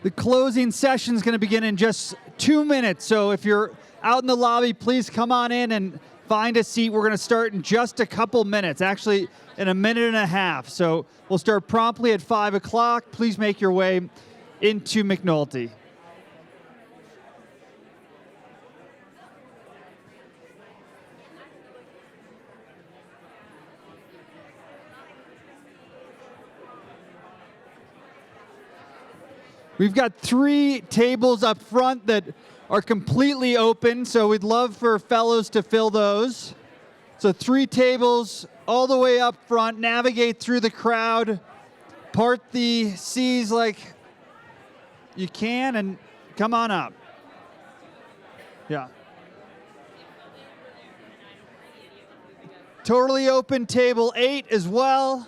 The closing session is going to begin in just 2 minutes. So if you're out in the lobby, please come on in and find a seat. We're going to start in just a couple minutes, actually in a minute and a half. So we'll start promptly at 5 o'clock. Please make your way into McNulty. We've got 3 tables up front that are completely open, so we'd love for fellows to fill those. So 3 tables all the way up front, navigate through the crowd, part the seas like you can, and come on up. Yeah. Totally open table 8 as well.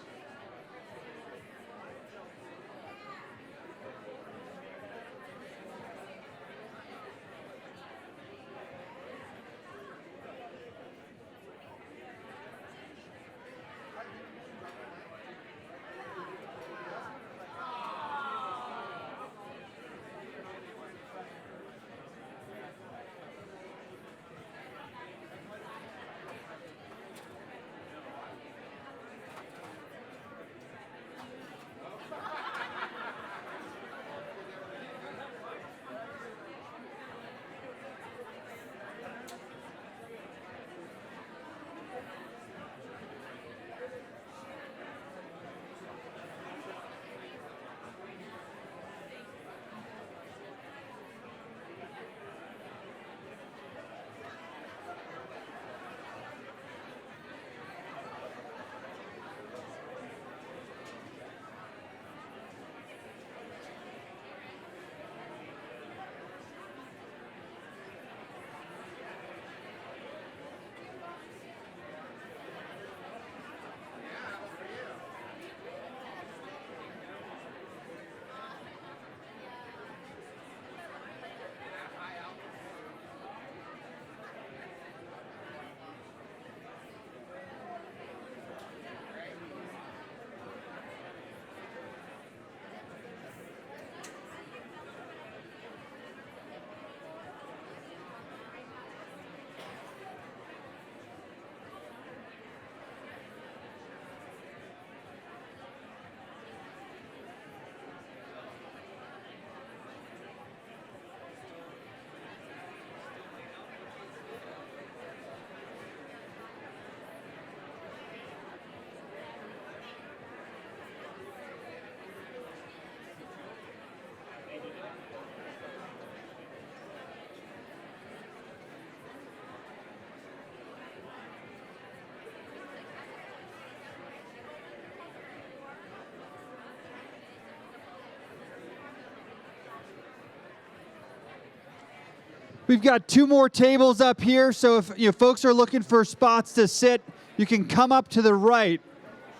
We've got 2 more tables up here, so if folks are looking for spots to sit, you can come up to the right,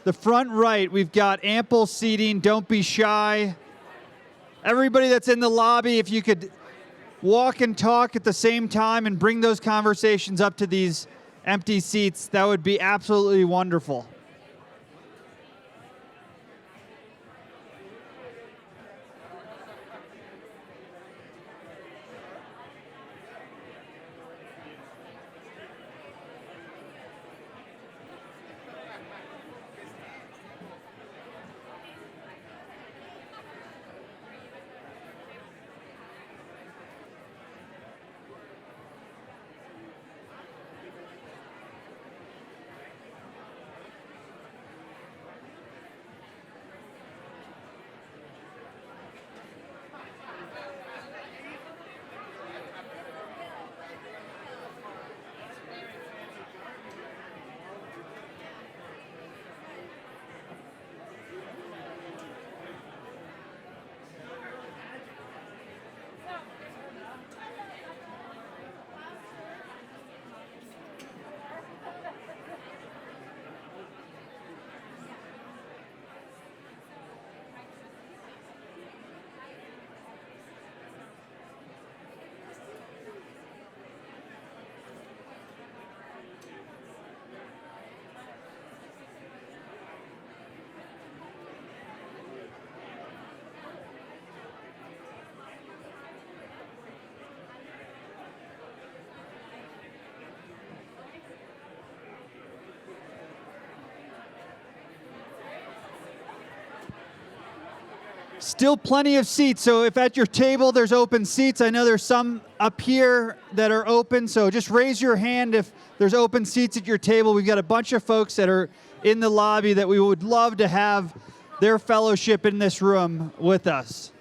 the front right. We've got ample seating. Don't be shy. Everybody that's in the lobby, if you could walk and talk at the same time and bring those conversations up to these empty seats, that would be absolutely wonderful. Still plenty of seats, so if at your table there's open seats, I know there's some up here that are open, so just raise your hand if there's open seats at your table. We've got a bunch of folks that are in the lobby that we would love to have their fellowship in this room with us.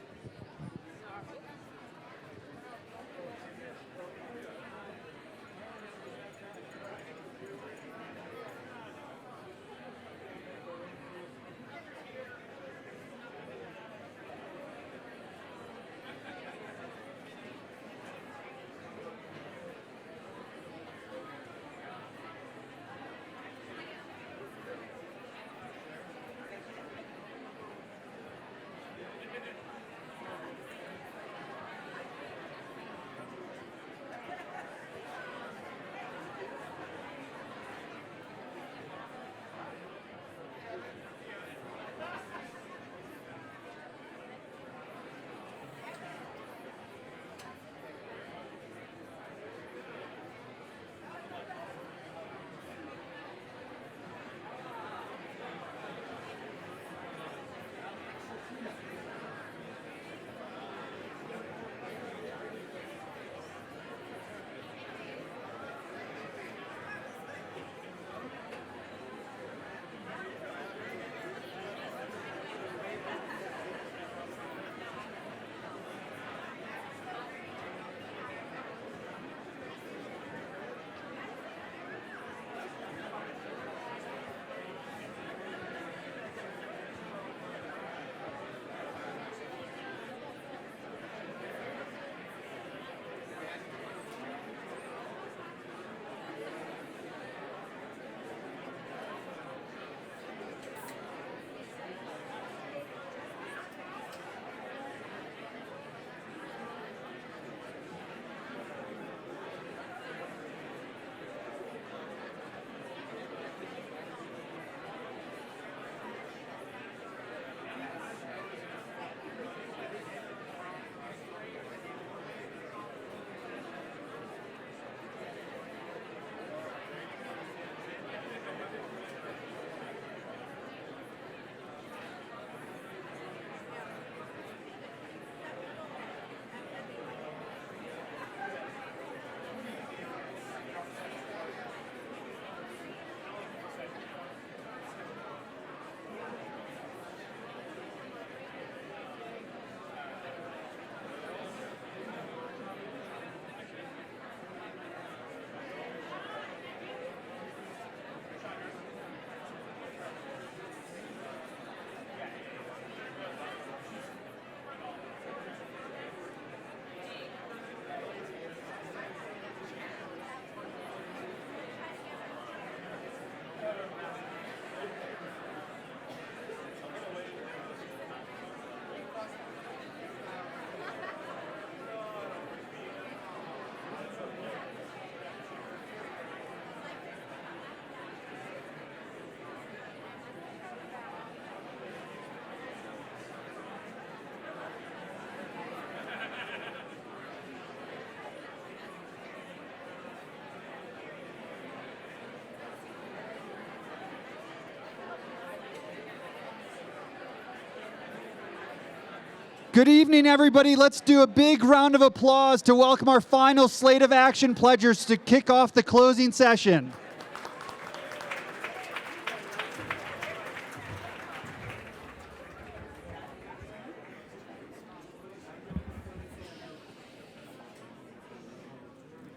Good evening, everybody. Let's do a big round of applause to welcome our final slate of action pledgers to kick off the closing session.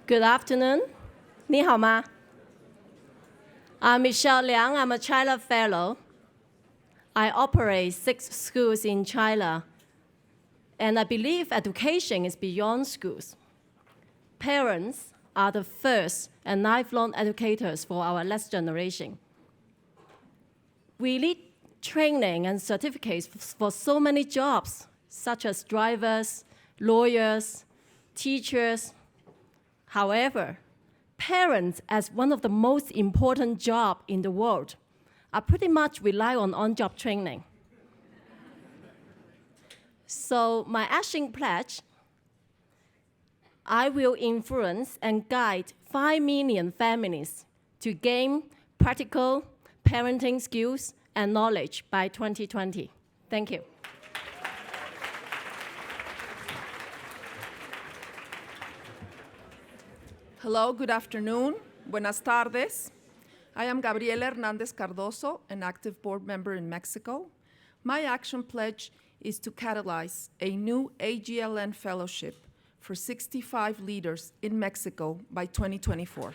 Good afternoon. 你好吗? I'm Michelle Liang. I'm a China Fellow. I operate 6 schools in China, and I believe education is beyond schools. Parents are the first and lifelong educators for our next generation. We need training and certificates for so many jobs, such as drivers, lawyers, teachers. However, parents, as one of the most important jobs in the world, are pretty much rely on on-job training. So my action pledge, I will influence and guide 5 million families to gain practical parenting skills and knowledge by 2020. Thank you. Hello, good afternoon. Buenas tardes. I am Gabriela Hernandez Cardoso, an active board member in Mexico. My action pledge is to catalyze a new AGLN fellowship for 65 leaders in Mexico by 2024.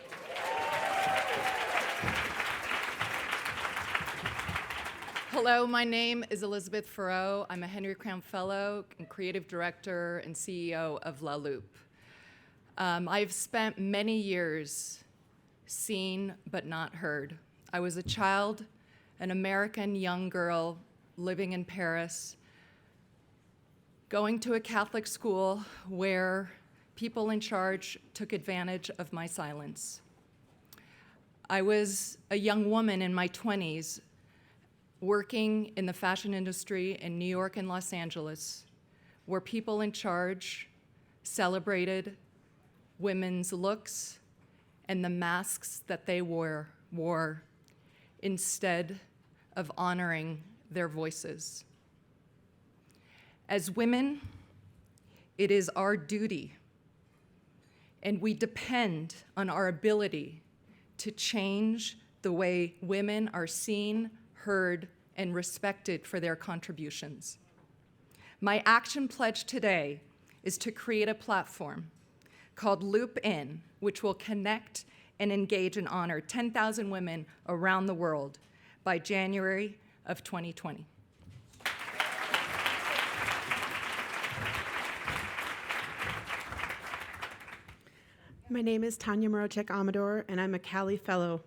Hello, my name is Elizabeth Farrow. I'm a Henry Crown Fellow and Creative Director and CEO of La Loupe. I've spent many years seen but not heard. I was a child, an American young girl living in Paris, going to a Catholic school where people in charge took advantage of my silence. I was a young woman in my 20s working in the fashion industry in New York and Los Angeles, where people in charge celebrated women's looks and the masks that they wore instead of honoring their voices. As women, it is our duty, and we depend on our ability to change the way women are seen, heard, and respected for their contributions. My action pledge today is to create a platform called Loop In, which will connect and engage and honor 10,000 women around the world by January of 2020. My name is Tanya Morochek Amador, and I'm a Cali Fellow.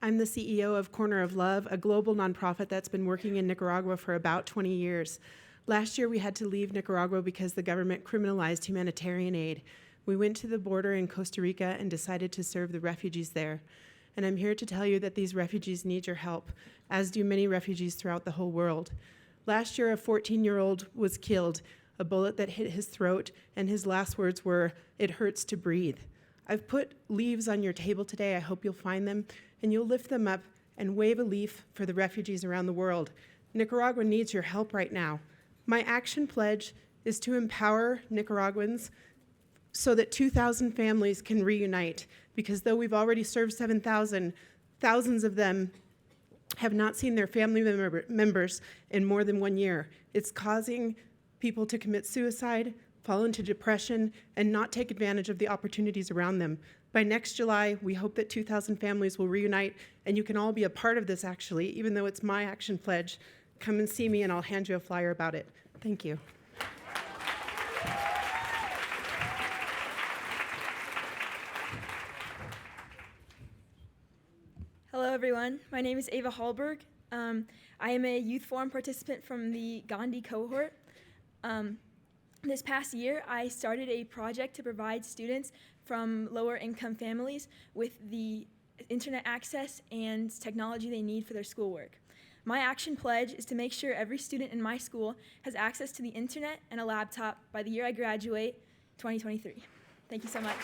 I'm the CEO of Corner of Love, a global nonprofit that's been working in Nicaragua for about 20 years. Last year, we had to leave Nicaragua because the government criminalized humanitarian aid. We went to the border in Costa Rica and decided to serve the refugees there. And I'm here to tell you that these refugees need your help, as do many refugees throughout the whole world. Last year, a 14-year-old was killed, a bullet that hit his throat, and his last words were, "It hurts to breathe." I've put leaves on your table today. I hope you'll find them, and you'll lift them up and wave a leaf for the refugees around the world. Nicaragua needs your help right now. My action pledge is to empower Nicaraguans so that 2,000 families can reunite, because though we've already served 7,000, thousands of them have not seen their family members in more than 1 year. It's causing people to commit suicide, fall into depression, and not take advantage of the opportunities around them. By next July, we hope that 2,000 families will reunite, and you can all be a part of this, actually, even though it's my action pledge. Come and see me, and I'll hand you a flyer about it. Thank you. Hello, everyone. My name is Ava Hallberg. I am a Youth Forum participant from the Gandhi cohort. This past year, I started a project to provide students from lower income families with the internet access and technology they need for their schoolwork. My action pledge is to make sure every student in my school has access to the internet and a laptop by the year I graduate, 2023. Thank you so much.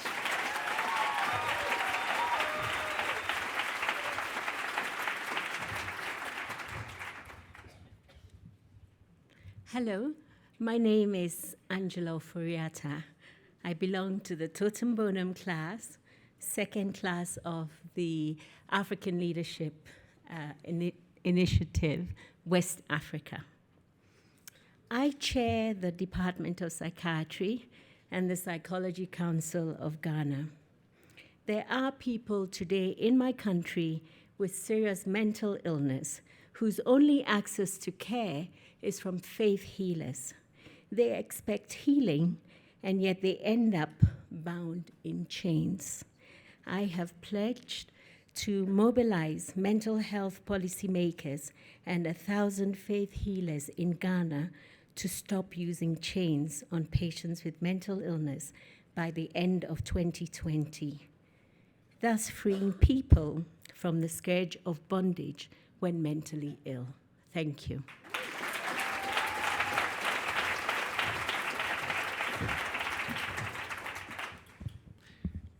Hello, my name is Angelo Furiata. I belong to the Totem Bonum class, second class of the African Leadership Initiative, West Africa. I chair the Department of Psychiatry and the Psychology Council of Ghana. There are people today in my country with serious mental illness whose only access to care is from faith healers. They expect healing, and yet they end up bound in chains. I have pledged to mobilize mental health policymakers and 1,000 faith healers in Ghana to stop using chains on patients with mental illness by the end of 2020, thus freeing people from the scourge of bondage when mentally ill. Thank you.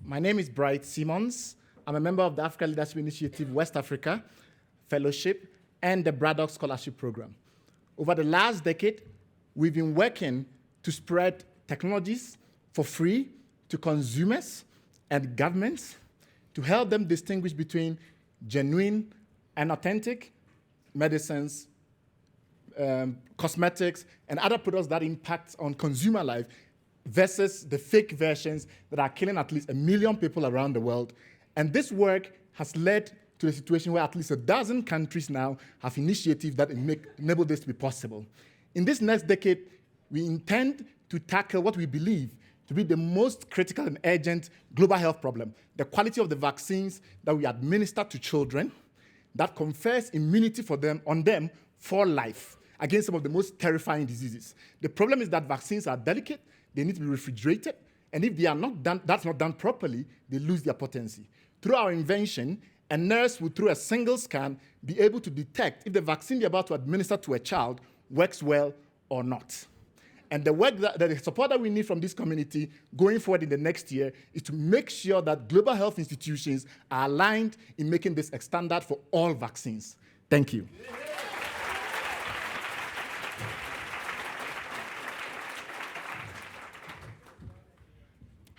My name is Bright Simmons. I'm a member of the African Leadership Initiative West Africa Fellowship and the Braddock Scholarship Program. Over the last decade, we've been working to spread technologies for free to consumers and governments to help them distinguish between genuine and authentic medicines, cosmetics, and other products that impact on consumer life versus the fake versions that are killing at least 1 million people around the world. And this work has led to a situation where at least 12 countries now have initiatives that enable this to be possible. In this next decade, we intend to tackle what we believe to be the most critical and urgent global health problem, the quality of the vaccines that we administer to children that confers immunity on them for life against some of the most terrifying diseases. The problem is that vaccines are delicate, they need to be refrigerated, and if that's not done properly, they lose their potency. Through our invention, a nurse will, through a single scan, be able to detect if the vaccine they're about to administer to a child works well or not. And the support that we need from this community going forward in the next year is to make sure that global health institutions are aligned in making this a standard for all vaccines. Thank you.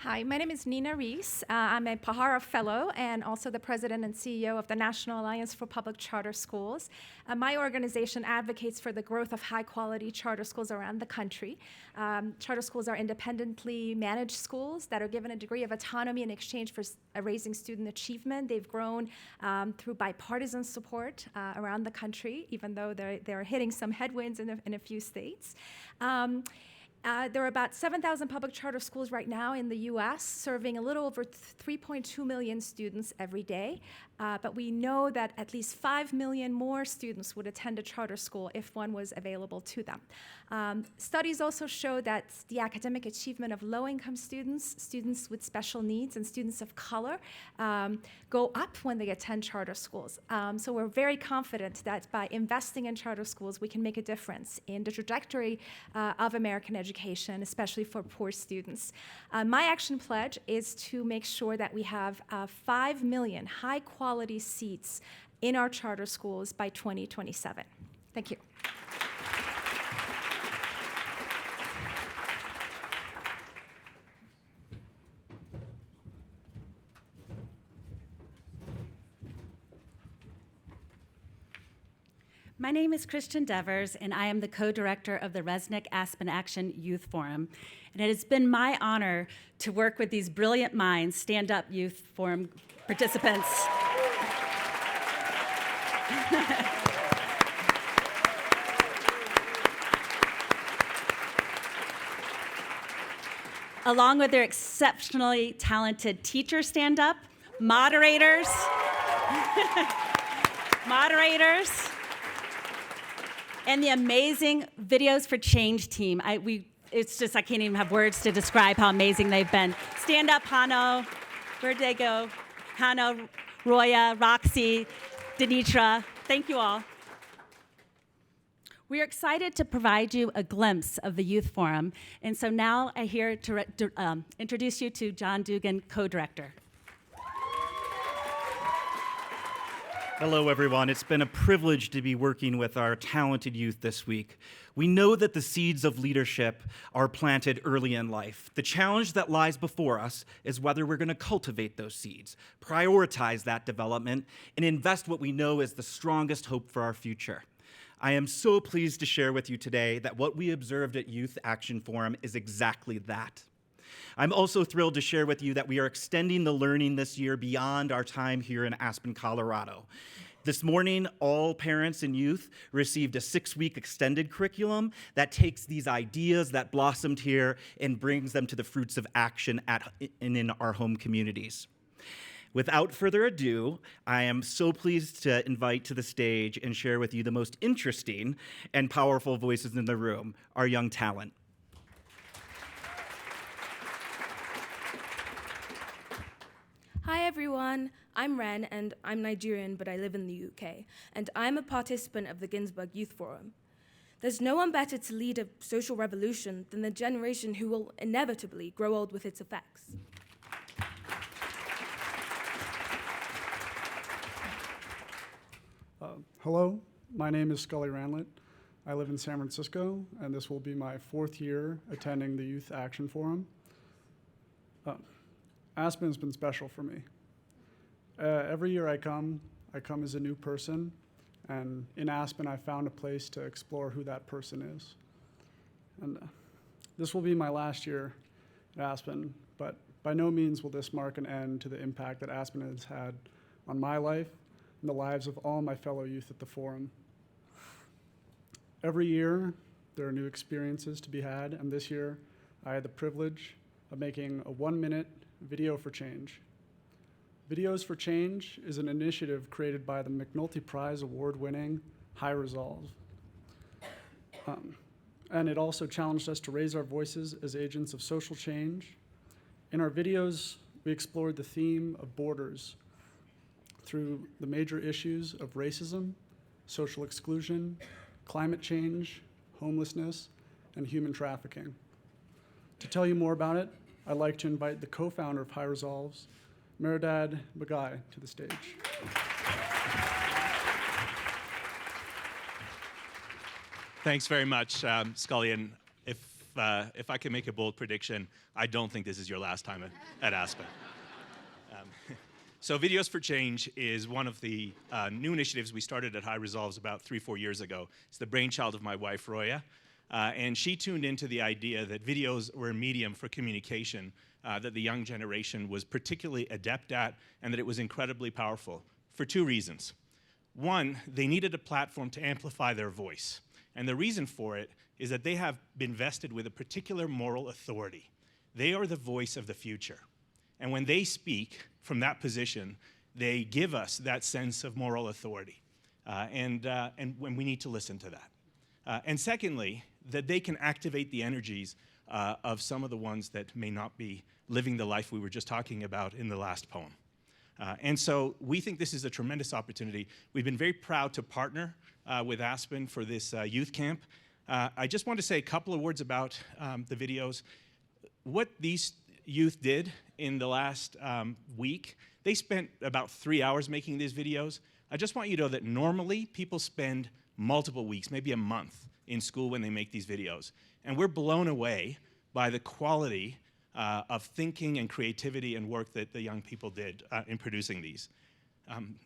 Hi, my name is Nina Rees. I'm a Pahara Fellow and also the President and CEO of the National Alliance for Public Charter Schools. My organization advocates for the growth of high-quality charter schools around the country. Charter schools are independently managed schools that are given a degree of autonomy in exchange for raising student achievement. They've grown through bipartisan support around the country, even though they're hitting some headwinds in a few states. There are about 7,000 public charter schools right now in the U.S., serving a little over 3.2 million students every day. But we know that at least 5 million more students would attend a charter school if one was available to them. Studies also show that the academic achievement of low-income students, students with special needs, and students of color go up when they attend charter schools. So we're very confident that by investing in charter schools, we can make a difference in the trajectory of American education, especially for poor students. My action pledge is to make sure that we have 5 million high-quality seats in our charter schools by 2027. Thank you. My name is Christian Devers, and I am the co-director of the Resnick Aspen Action Youth Forum. And it has been my honor to work with these brilliant minds, Stand Up Youth Forum participants. Along with their exceptionally talented teacher stand-up, moderators, and the amazing Videos for Change team. I can't even have words to describe how amazing they've been. Stand up, Hano. Where'd they go? Hano, Roya, Roxy, Denitra. Thank you all. We are excited to provide you a glimpse of the Youth Forum. And so now I'm here to introduce you to John Dugan, co-director. Hello, everyone. It's been a privilege to be working with our talented youth this week. We know that the seeds of leadership are planted early in life. The challenge that lies before us is whether we're going to cultivate those seeds, prioritize that development, and invest what we know is the strongest hope for our future. I am so pleased to share with you today that what we observed at Youth Action Forum is exactly that. I'm also thrilled to share with you that we are extending the learning this year beyond our time here in Aspen, Colorado. This morning, all parents and youth received a 6-week extended curriculum that takes these ideas that blossomed here and brings them to the fruits of action in our home communities. Without further ado, I am so pleased to invite to the stage and share with you the most interesting and powerful voices in the room, our young talent. Hi everyone, I'm Ren and I'm Nigerian but I live in the UK and I'm a participant of the Ginsberg Youth Forum. There's no one better to lead a social revolution than the generation who will inevitably grow old with its effects. Hello, my name is Scully Ranlett. I live in San Francisco and this will be my 4th year attending the Youth Action Forum. Aspen has been special for me. Every year I come as a new person, and in Aspen I found a place to explore who that person is. And this will be my last year at Aspen, but by no means will this mark an end to the impact that Aspen has had on my life and the lives of all my fellow youth at the Forum. Every year, there are new experiences to be had, and this year, I had the privilege of making a 1-minute video for change. Videos for Change is an initiative created by the McNulty Prize award-winning High Resolve. And it also challenged us to raise our voices as agents of social change. In our videos, we explored the theme of borders through the major issues of racism, social exclusion, climate change, homelessness, and human trafficking. To tell you more about it, I'd like to invite the co-founder of High Resolves, Meredad Bagai, to the stage. Thanks very much, Scully. And if I can make a bold prediction, I don't think this is your last time at Aspen. So Videos for Change is one of the new initiatives we started at High Resolves about 3-4 years ago. It's the brainchild of my wife, Roya. And she tuned into the idea that videos were a medium for communication that the young generation was particularly adept at, and that it was incredibly powerful for 2 reasons. One, they needed a platform to amplify their voice. And the reason for it is that they have been vested with a particular moral authority. They are the voice of the future. And when they speak from that position, they give us that sense of moral authority. And when we need to listen to that. And secondly, that they can activate the energies of some of the ones that may not be living the life we were just talking about in the last poem. And so we think this is a tremendous opportunity. We've been very proud to partner with Aspen for this youth camp. I just want to say a couple of words about the videos. What these youth did in the last week, they spent about 3 hours making these videos. I just want you to know that normally people spend multiple weeks, maybe a month in school when they make these videos. And we're blown away by the quality of thinking and creativity and work that the young people did in producing these.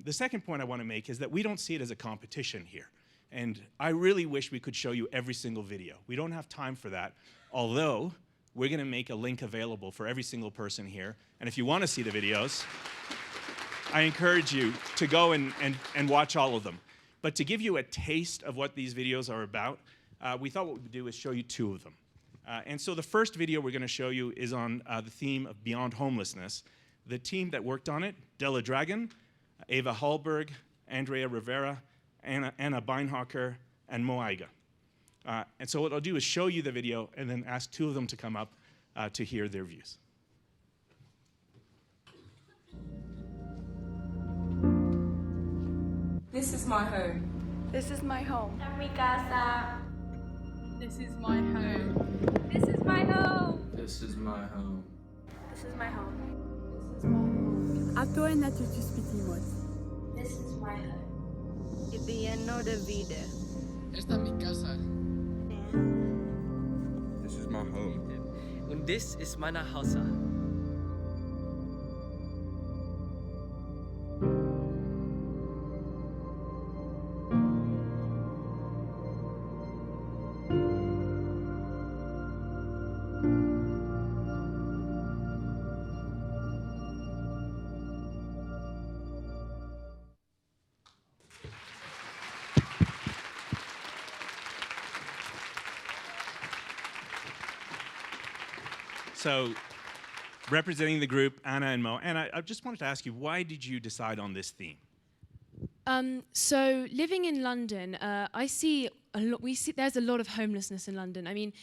The second point I want to make is that we don't see it as a competition here. And I really wish we could show you every single video. We don't have time for that, although we're going to make a link available for every single person here. And if you want to see the videos, I encourage you to go and watch all of them. But to give you a taste of what these videos are about, we thought what we'd do is show you 2 of them. And so the first video we're going to show you is on the theme of Beyond Homelessness. The team that worked on it, Della Dragon, Ava Hallberg, Andrea Rivera, Anna Beinhocker, and Moaiga. And so what I'll do is show you the video and then ask 2 of them to come up to hear their views. This is my home. This is my home. Mi casa. This is my home. This is my home. This is my home. This is my home. This is my home. A to je na čo spítimos. This is my home. Viviendo de vida. Esta es mi casa. This is my home. Und this is meine Hause. So, representing the group, Anna and Mo. Anna, I just wanted to ask you, why did you decide on this theme? So living in London, I see there's a lot of homelessness in London. I mean,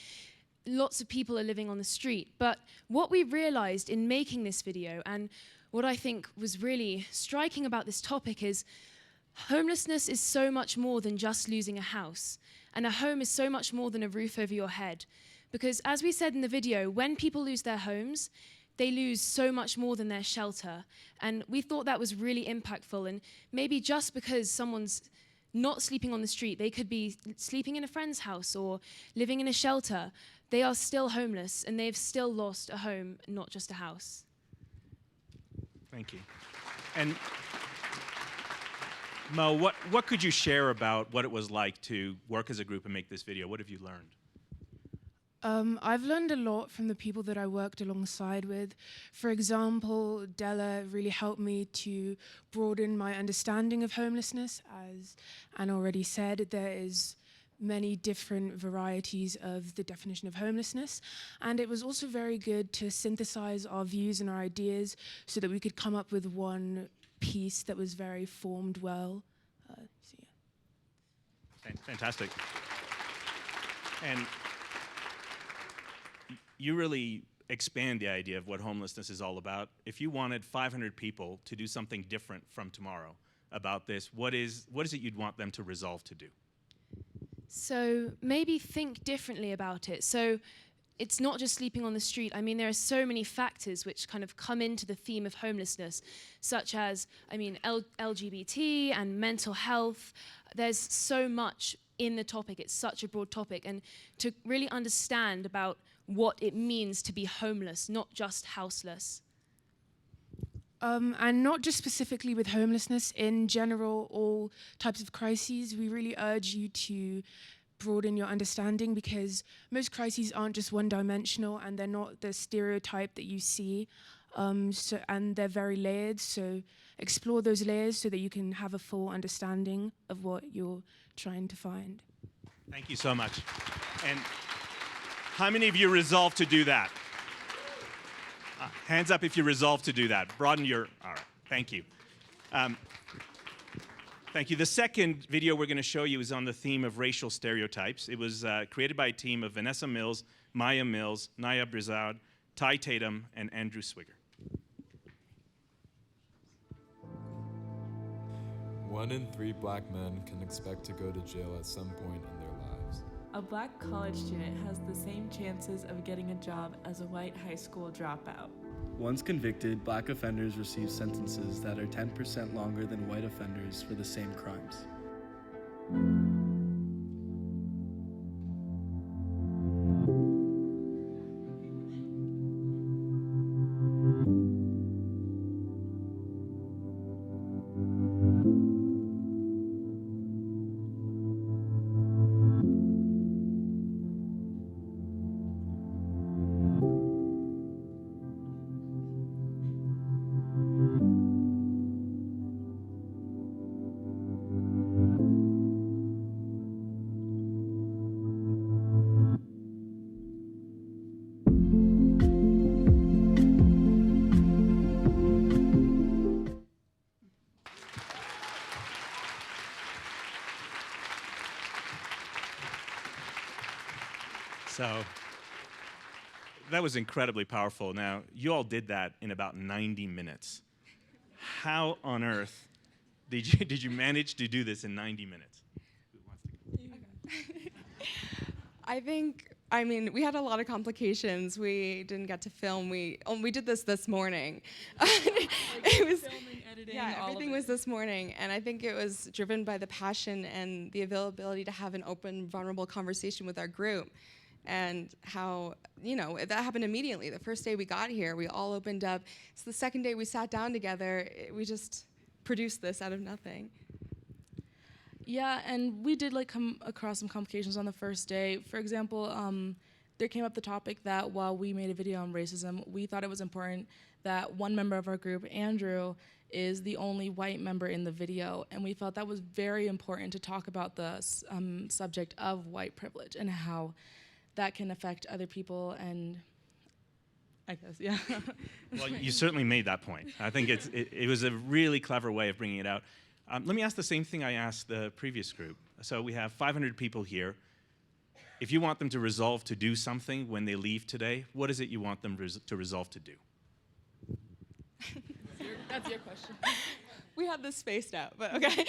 lots of people are living on the street. But what we realized in making this video, and what I think was really striking about this topic, is homelessness is so much more than just losing a house. And a home is so much more than a roof over your head. Because as we said in the video, when people lose their homes, they lose so much more than their shelter. And we thought that was really impactful. And maybe just because someone's not sleeping on the street, they could be sleeping in a friend's house or living in a shelter. They are still homeless, and they've still lost a home, not just a house. Thank you. And Mo, what could you share about what it was like to work as a group and make this video? What have you learned? I've learned a lot from the people that I worked alongside with. For example, Della really helped me to broaden my understanding of homelessness. As Anna already said, there is many different varieties of the definition of homelessness. And it was also very good to synthesize our views and our ideas so that we could come up with one piece that was very formed well. Fantastic. And you really expand the idea of what homelessness is all about. If you wanted 500 people to do something different from tomorrow about this, what is it you'd want them to resolve to do? So maybe think differently about it. So it's not just sleeping on the street. I mean, there are so many factors which kind of come into the theme of homelessness, such as, LGBT and mental health. There's so much in the topic. It's such a broad topic. And to really understand about what it means to be homeless, not just houseless. And not just specifically with homelessness, in general, all types of crises, we really urge you to broaden your understanding, because most crises aren't just one-dimensional and they're not the stereotype that you see, and they're very layered, so explore those layers so that you can have a full understanding of what you're trying to find. Thank you so much. And how many of you resolve to do that? Hands up if you resolve to do that. Broaden your, all right, thank you. Thank you. The second video we're going to show you is on the theme of racial stereotypes. It was created by a team of Vanessa Mills, Maya Mills, Naya Brizoud, Ty Tatum, and Andrew Swigger. 1 in 3 black men can expect to go to jail at some point in their lives. A black college student has the same chances of getting a job as a white high school dropout. Once convicted, black offenders receive sentences that are 10% longer than white offenders for the same crimes. So that was incredibly powerful. Now, you all did that in about 90 minutes. How on earth did you manage to do this in 90 minutes? I mean, we had a lot of complications. We didn't get to film. We did this morning. It was filming, editing, everything was this morning, and I think it was driven by the passion and the availability to have an open, vulnerable conversation with our group. And how, that happened immediately. The first day we got here, we all opened up. So the second day we sat down together, we just produced this out of nothing. Yeah, and we did come across some complications on the first day. For example, there came up the topic that while we made a video on racism, we thought it was important that one member of our group, Andrew, is the only white member in the video, and we felt that was very important to talk about the subject of white privilege and how that can affect other people, and I guess, yeah. Well, you certainly made that point. I think it was a really clever way of bringing it out. Let me ask the same thing I asked the previous group. So we have 500 people here. If you want them to resolve to do something when they leave today, what is it you want them to resolve to do? That's your question. We had this spaced out, but okay.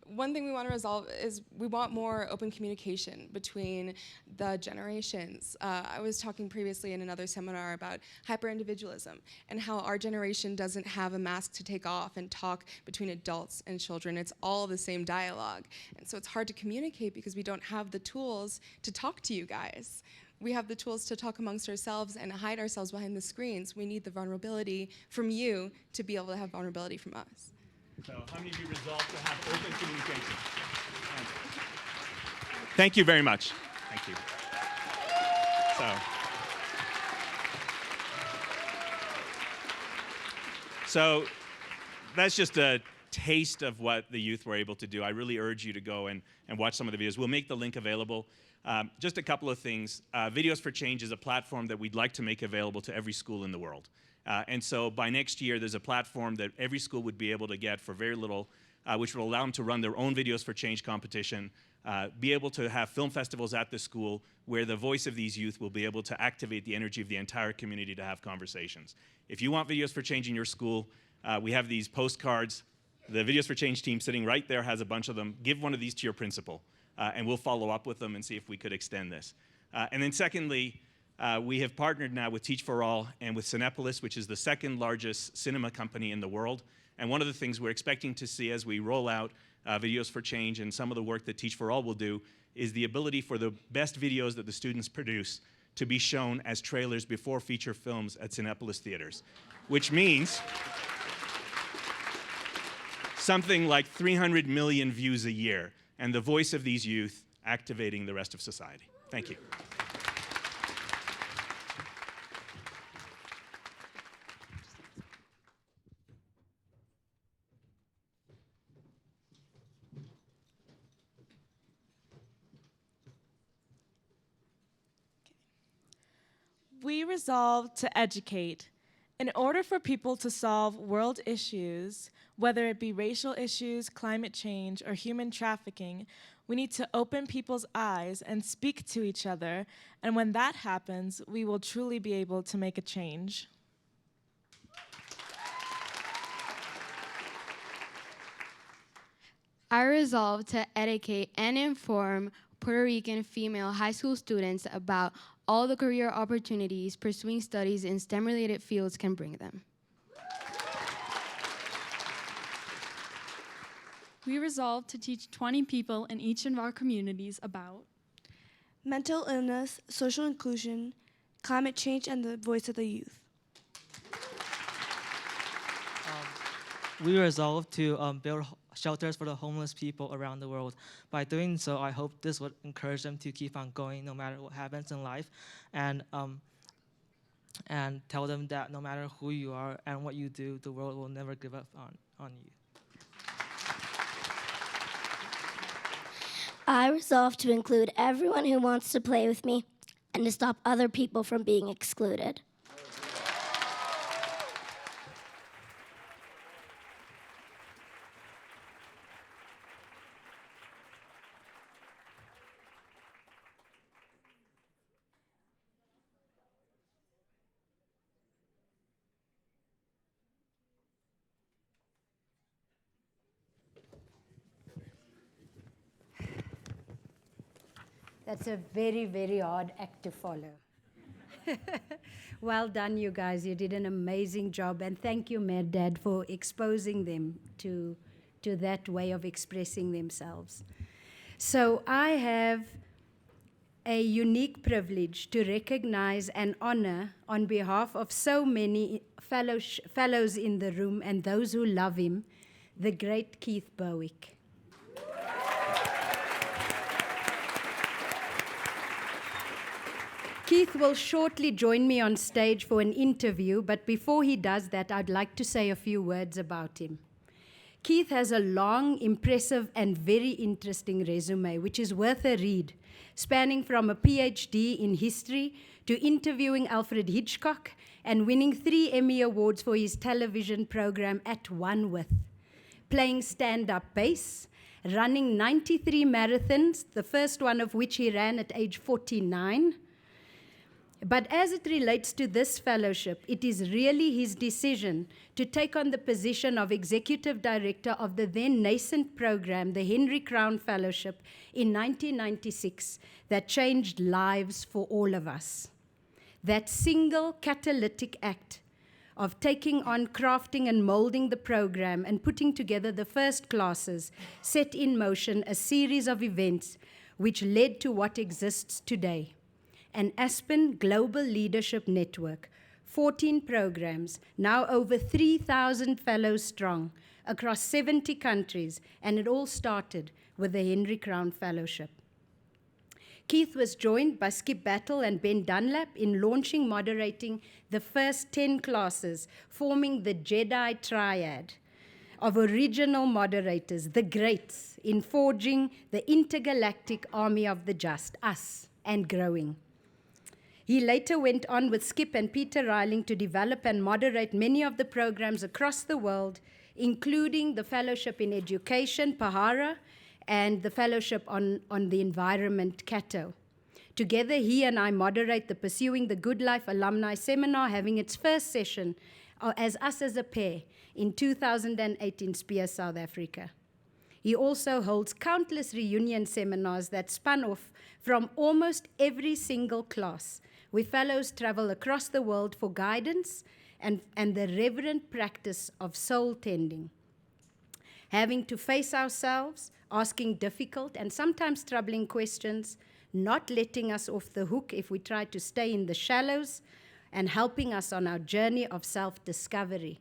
One thing we want to resolve is we want more open communication between the generations. I was talking previously in another seminar about hyper-individualism and how our generation doesn't have a mask to take off and talk between adults and children. It's all the same dialogue. And so it's hard to communicate because we don't have the tools to talk to you guys. we have the tools to talk amongst ourselves and hide ourselves behind the screens. We need the vulnerability from you to be able to have vulnerability from us. So how many of you resolved to have open communication? Thank you very much. Thank you. So that's just a taste of what the youth were able to do. I really urge you to go and watch some of the videos. We'll make the link available. Just a couple of things. Videos for Change is a platform that we'd like to make available to every school in the world. And so by next year, there's a platform that every school would be able to get for very little, which will allow them to run their own Videos for Change competition, be able to have film festivals at the school where the voice of these youth will be able to activate the energy of the entire community to have conversations. If you want Videos for Change in your school, we have these postcards. The Videos for Change team sitting right there has a bunch of them. Give one of these to your principal, and we'll follow up with them and see if we could extend this. And then secondly, we have partnered now with Teach for All and with Cinepolis, which is the second largest cinema company in the world. And one of the things we're expecting to see as we roll out Videos for Change and some of the work that Teach for All will do is the ability for the best videos that the students produce to be shown as trailers before feature films at Cinepolis theaters, which means something like 300 million views a year, and the voice of these youth activating the rest of society. Thank you. We resolved to educate. In order for people to solve world issues, whether it be racial issues, climate change, or human trafficking, we need to open people's eyes and speak to each other. And when that happens, we will truly be able to make a change. I resolved to educate and inform Puerto Rican female high school students about all the career opportunities pursuing studies in STEM-related fields can bring them. We resolved to teach 20 people in each of our communities about mental illness, social inclusion, climate change, and the voice of the youth. We resolved to build shelters for the homeless people around the world. By doing so, I hope this would encourage them to keep on going no matter what happens in life, and tell them that no matter who you are and what you do, the world will never give up on you. I resolve to include everyone who wants to play with me and to stop other people from being excluded. That's a very, very hard act to follow. Well done, you guys. You did an amazing job. And thank you, Mad Dad, for exposing them to that way of expressing themselves. So I have a unique privilege to recognize and honor on behalf of so many fellows in the room and those who love him, the great Keith Berwick. Keith will shortly join me on stage for an interview, but before he does that, I'd like to say a few words about him. Keith has a long, impressive, and very interesting resume, which is worth a read, spanning from a PhD in history to interviewing Alfred Hitchcock and winning 3 Emmy Awards for his television program At One With, playing stand-up bass, running 93 marathons, the first one of which he ran at age 49. But as it relates to this fellowship, it is really his decision to take on the position of executive director of the then nascent program, the Henry Crown Fellowship, in 1996 that changed lives for all of us. That single catalytic act of taking on, crafting, and molding the program and putting together the first classes set in motion a series of events which led to what exists today. and Aspen Global Leadership Network, 14 programs, now over 3,000 fellows strong, across 70 countries, and it all started with the Henry Crown Fellowship. Keith was joined by Skip Battle and Ben Dunlap in launching moderating the first 10 classes, forming the Jedi Triad of original moderators, the greats, in forging the intergalactic army of the just, us, and growing. He later went on with Skip and Peter Reiling to develop and moderate many of the programs across the world, including the Fellowship in Education, Pahara, and the Fellowship on the Environment, Cato. Together, he and I moderate the Pursuing the Good Life Alumni Seminar, having its first session as us as a pair in 2008 in Spear, South Africa. He also holds countless reunion seminars that spun off from almost every single class, where fellows travel across the world for guidance and the reverent practice of soul tending. Having to face ourselves, asking difficult and sometimes troubling questions, not letting us off the hook if we try to stay in the shallows, and helping us on our journey of self-discovery.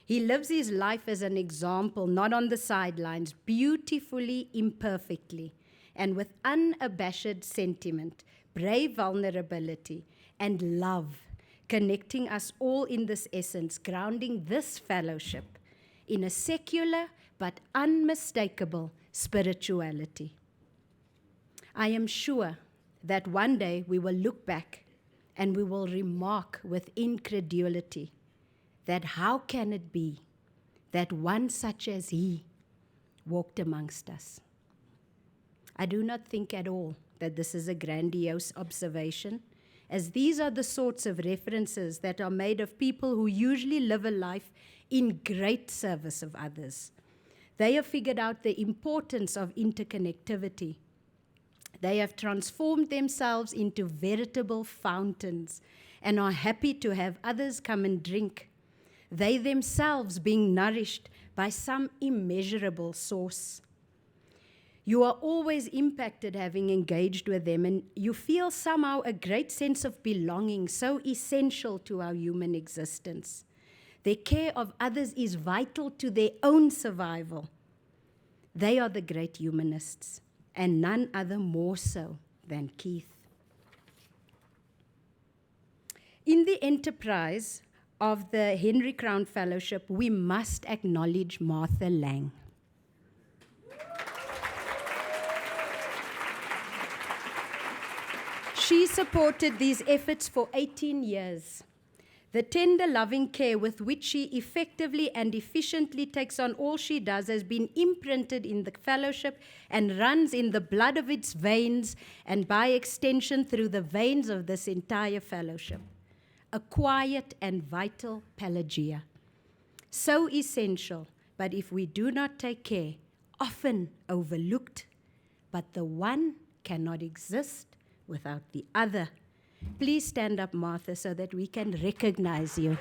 He lives his life as an example, not on the sidelines, beautifully, imperfectly, and with unabashed sentiment, brave vulnerability, and love, connecting us all in this essence, grounding this fellowship in a secular but unmistakable spirituality. I am sure that one day we will look back and we will remark with incredulity that how can it be that one such as he walked amongst us? I do not think at all that this is a grandiose observation, as these are the sorts of references that are made of people who usually live a life in great service of others. They have figured out the importance of interconnectivity. They have transformed themselves into veritable fountains and are happy to have others come and drink, they themselves being nourished by some immeasurable source. You are always impacted having engaged with them, and you feel somehow a great sense of belonging, so essential to our human existence. Their care of others is vital to their own survival. They are the great humanists, and none other more so than Keith. In the enterprise of the Henry Crown Fellowship, we must acknowledge Martha Lang. She supported these efforts for 18 years. The tender, loving care with which she effectively and efficiently takes on all she does has been imprinted in the fellowship and runs in the blood of its veins and by extension through the veins of this entire fellowship. A quiet and vital Pelagia. So essential, but if we do not take care, often overlooked, but the one cannot exist without the other. Please stand up, Martha, so that we can recognize you.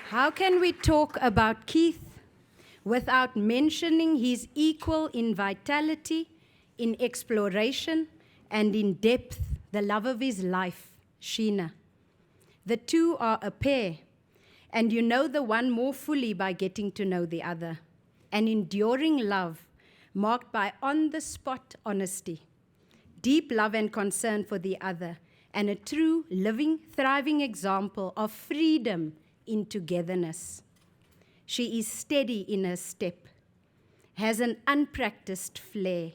How can we talk about Keith without mentioning his equal in vitality, in exploration, and in depth, the love of his life, Sheena? The two are a pair, and you know the one more fully by getting to know the other. An enduring love marked by on-the-spot honesty, deep love and concern for the other, and a true, living, thriving example of freedom in togetherness. She is steady in her step, has an unpracticed flair.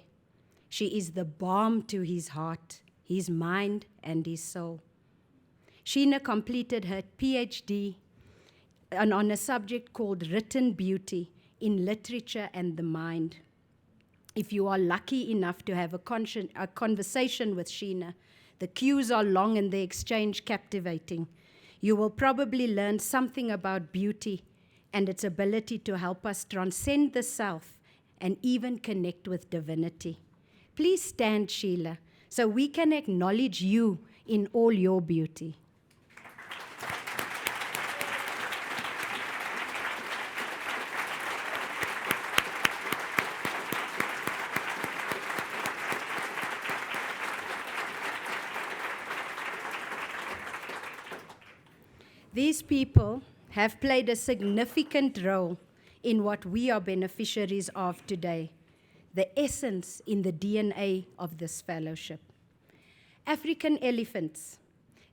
She is the balm to his heart, his mind, and his soul. Sheena completed her PhD on a subject called written beauty in literature and the mind. If you are lucky enough to have a conversation with Sheena, the cues are long and the exchange captivating. You will probably learn something about beauty and its ability to help us transcend the self and even connect with divinity. Please stand, Sheila, so we can acknowledge you in all your beauty. These people have played a significant role in what we are beneficiaries of today, the essence in the DNA of this fellowship. African elephants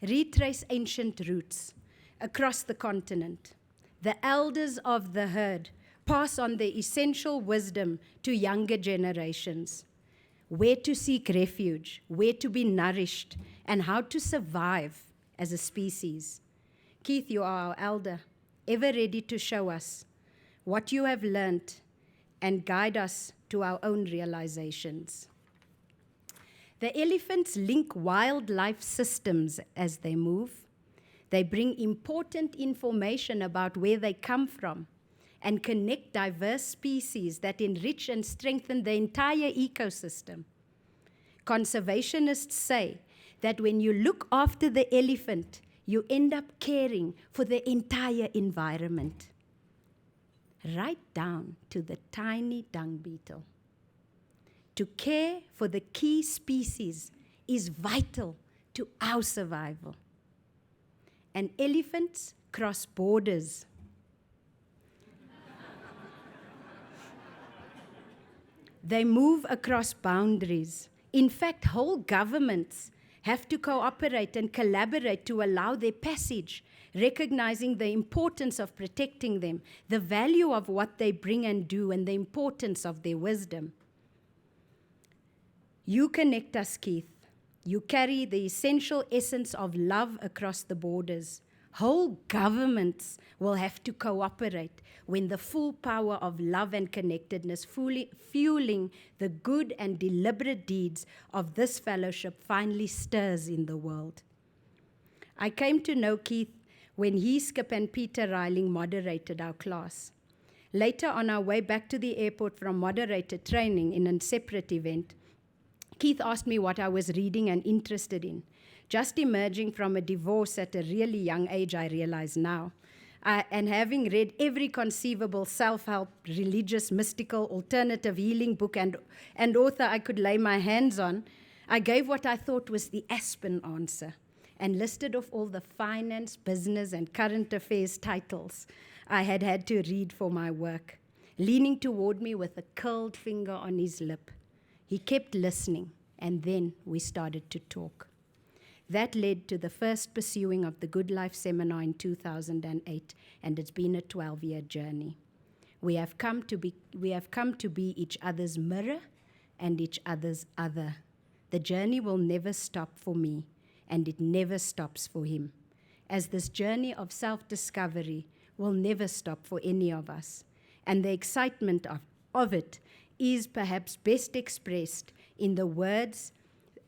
retrace ancient roots across the continent. The elders of the herd pass on the essential wisdom to younger generations, where to seek refuge, where to be nourished, and how to survive as a species. Keith, you are our elder, ever ready to show us what you have learned and guide us to our own realizations. The elephants link wildlife systems as they move. They bring important information about where they come from and connect diverse species that enrich and strengthen the entire ecosystem. Conservationists say that when you look after the elephant, you end up caring for the entire environment, right down to the tiny dung beetle. To care for the key species is vital to our survival. And elephants cross borders. They move across boundaries. In fact, whole governments have to cooperate and collaborate to allow their passage, recognizing the importance of protecting them, the value of what they bring and do, and the importance of their wisdom. You connect us, Keith. You carry the essential essence of love across the borders. Whole governments will have to cooperate when the full power of love and connectedness fueling the good and deliberate deeds of this fellowship finally stirs in the world. I came to know Keith when he, Skip, and Peter Riling moderated our class. Later, on our way back to the airport from moderator training in a separate event, Keith asked me what I was reading and interested in. Just emerging from a divorce at a really young age, I realize now. And having read every conceivable self-help, religious, mystical, alternative healing book and author I could lay my hands on, I gave what I thought was the Aspen answer and listed off all the finance, business, and current affairs titles I had had to read for my work. Leaning toward me with a curled finger on his lip, he kept listening, and then we started to talk. That led to the first pursuing of the Good Life Seminar in 2008, and it's been a 12-year journey. We have come to be each other's mirror and each other's other. The journey will never stop for me, and it never stops for him, as this journey of self-discovery will never stop for any of us. And the excitement of it is perhaps best expressed in the words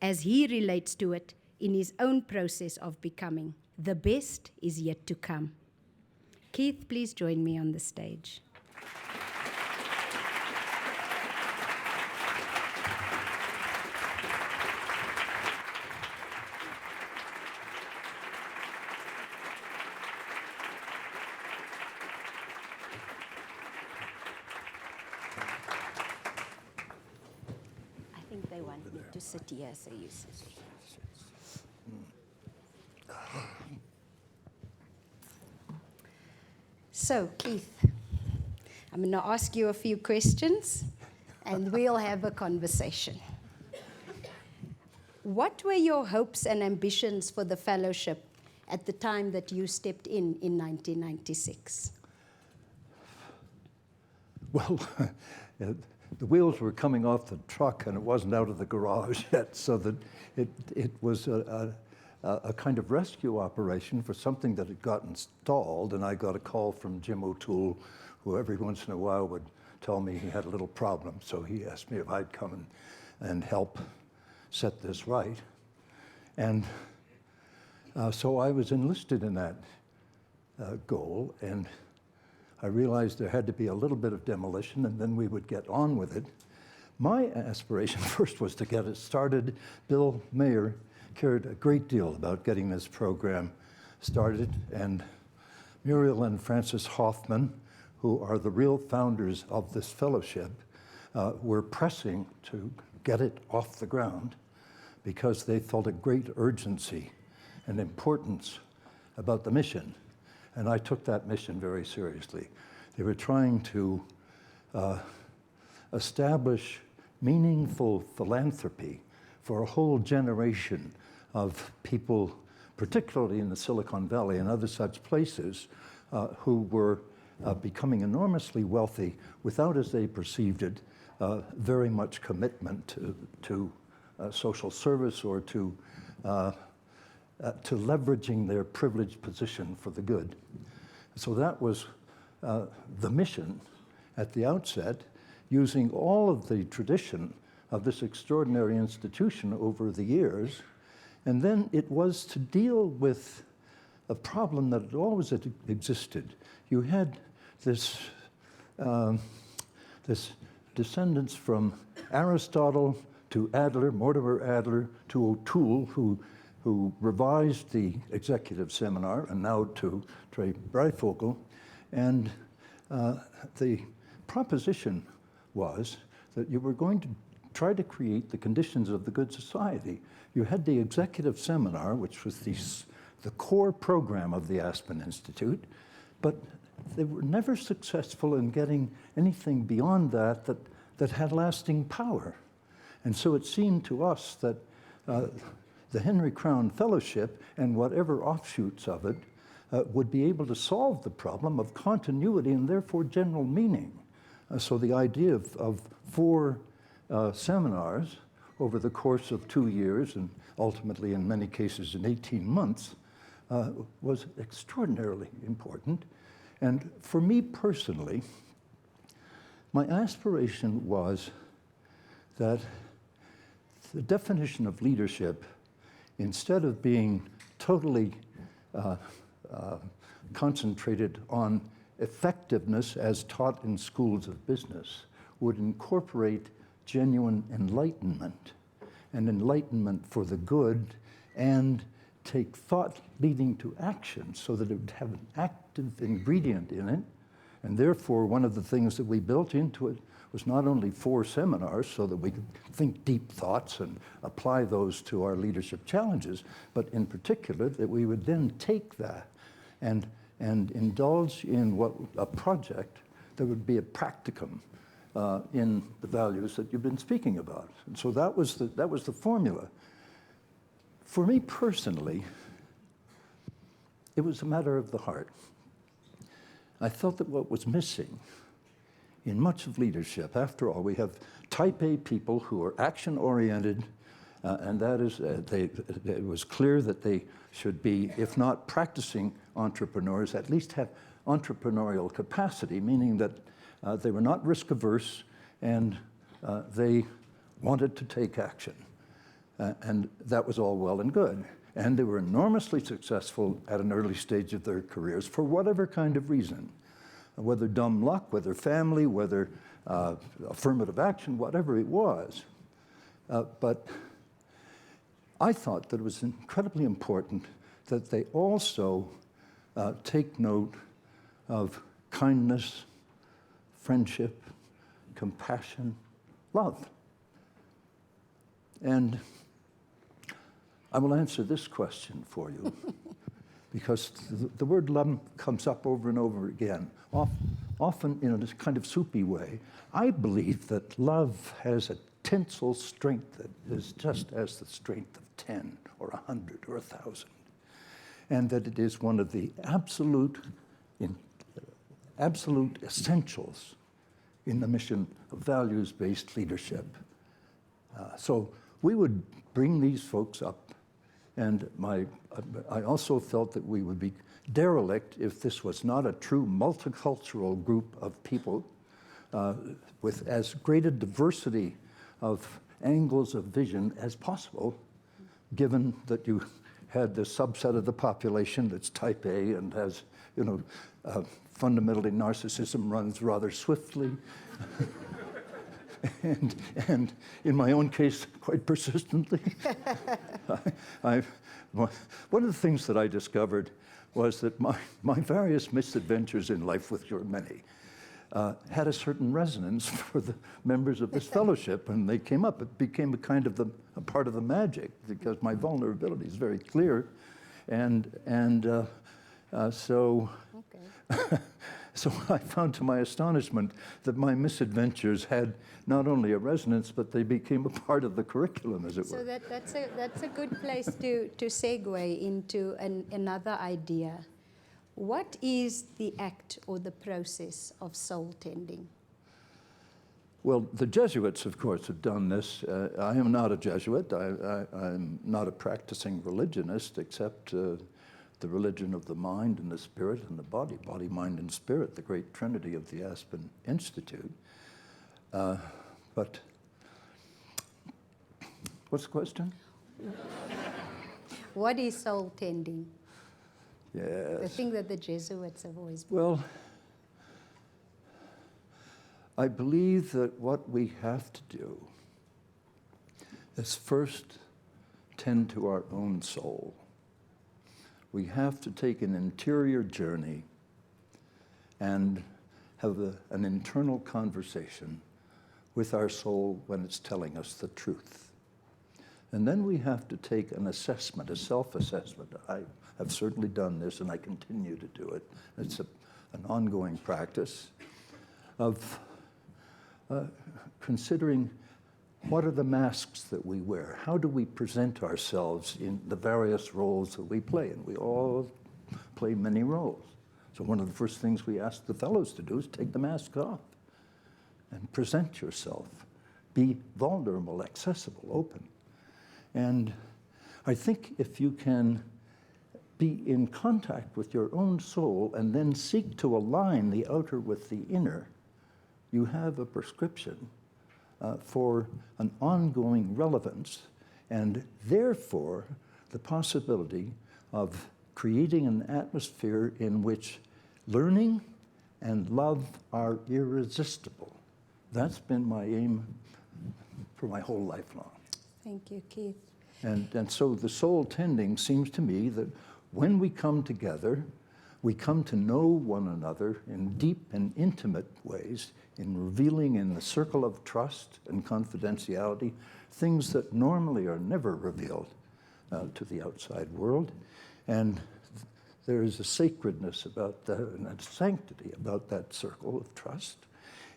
as he relates to it in his own process of becoming. The best is yet to come. Keith, please join me on the stage. I think they want me to sit here, so you sit. So, Keith, I'm going to ask you a few questions, and we'll have a conversation. What were your hopes and ambitions for the fellowship at the time that you stepped in 1996? Well, the wheels were coming off the truck, and it wasn't out of the garage yet, so that it was a kind of rescue operation for something that had got installed, and I got a call from Jim O'Toole, who every once in a while would tell me he had a little problem, so he asked me if I'd come and help set this right. And so I was enlisted in that goal, and I realized there had to be a little bit of demolition, and then we would get on with it. My aspiration first was to get it started. Bill Mayer cared a great deal about getting this program started, and Muriel and Francis Hoffman, who are the real founders of this fellowship, were pressing to get it off the ground because they felt a great urgency and importance about the mission. And I took that mission very seriously. They were trying to establish meaningful philanthropy for a whole generation of people, particularly in the Silicon Valley and other such places, who were becoming enormously wealthy without, as they perceived it, very much commitment to social service or to leveraging their privileged position for the good. So that was the mission at the outset, using all of the tradition of this extraordinary institution over the years. And then it was to deal with a problem that had always existed. You had this descendants from Aristotle to Adler, Mortimer Adler, to O'Toole, who revised the executive seminar, and now to Trey Breyfogle. And the proposition was that you were going to try to create the conditions of the good society. You had the executive seminar, which was the core program of the Aspen Institute, but they were never successful in getting anything beyond that had lasting power. And so it seemed to us that the Henry Crown Fellowship and whatever offshoots of it would be able to solve the problem of continuity and therefore general meaning. So the idea of 4 seminars over the course of 2 years, and ultimately in many cases in 18 months, was extraordinarily important. And for me personally, my aspiration was that the definition of leadership, instead of being totally concentrated on effectiveness as taught in schools of business, would incorporate genuine enlightenment, and enlightenment for the good, and take thought leading to action so that it would have an active ingredient in it. And therefore, one of the things that we built into it was not only 4 seminars so that we could think deep thoughts and apply those to our leadership challenges, but in particular that we would then take that and indulge in a project that would be a practicum in the values that you've been speaking about. And so that was the formula. For me personally, it was a matter of the heart. I felt that what was missing in much of leadership, after all, we have type A people who are action-oriented, and that is, it was clear that they should be, if not practicing entrepreneurs, at least have entrepreneurial capacity, meaning that they were not risk-averse and they wanted to take action. And that was all well and good. And they were enormously successful at an early stage of their careers for whatever kind of reason, whether dumb luck, whether family, whether affirmative action, whatever it was. But I thought that it was incredibly important that they also take note of kindness, friendship, compassion, love. And I will answer this question for you, because the word love comes up over and over again, often in a kind of soupy way. I believe that love has a tensile strength that is just as the strength of 10 or 100 or 1,000, and that it is one of the absolute essentials in the mission of values-based leadership. So we would bring these folks up, and I also felt that we would be derelict if this was not a true multicultural group of people with as great a diversity of angles of vision as possible, given that you had the subset of the population that's type A and has, fundamentally narcissism runs rather swiftly. and in my own case, quite persistently. One of the things that I discovered was that my various misadventures in life, which were many, had a certain resonance for the members of this fellowship, and they came up. It became a kind of a part of the magic, because my vulnerability is very clear, so I found to my astonishment that my misadventures had not only a resonance, but they became a part of the curriculum, as it were. So that's a good place to segue into another idea. What is the act or the process of soul tending? Well, the Jesuits, of course, have done this. I am not a Jesuit. I'm not a practicing religionist, except the religion of the mind and the spirit and the body, mind, and spirit, the great trinity of the Aspen Institute. But what's the question? What is soul tending? Yes. The thing that the Jesuits have always been. Well, I believe that what we have to do is first tend to our own soul. We have to take an interior journey and have an internal conversation with our soul when it's telling us the truth. And then we have to take an assessment, a self-assessment. I have certainly done this, and I continue to do it. It's an ongoing practice of considering what are the masks that we wear? How do we present ourselves in the various roles that we play? And we all play many roles. So one of the first things we ask the fellows to do is take the mask off and present yourself. Be vulnerable, accessible, open. And I think if you can be in contact with your own soul and then seek to align the outer with the inner, you have a prescription for an ongoing relevance, and therefore the possibility of creating an atmosphere in which learning and love are irresistible. That's been my aim for my whole life long. Thank you, Keith. And so the soul tending seems to me that when we come together, we come to know one another in deep and intimate ways, in revealing in the circle of trust and confidentiality things that normally are never revealed to the outside world. And there is a sacredness about that, and a sanctity about that circle of trust.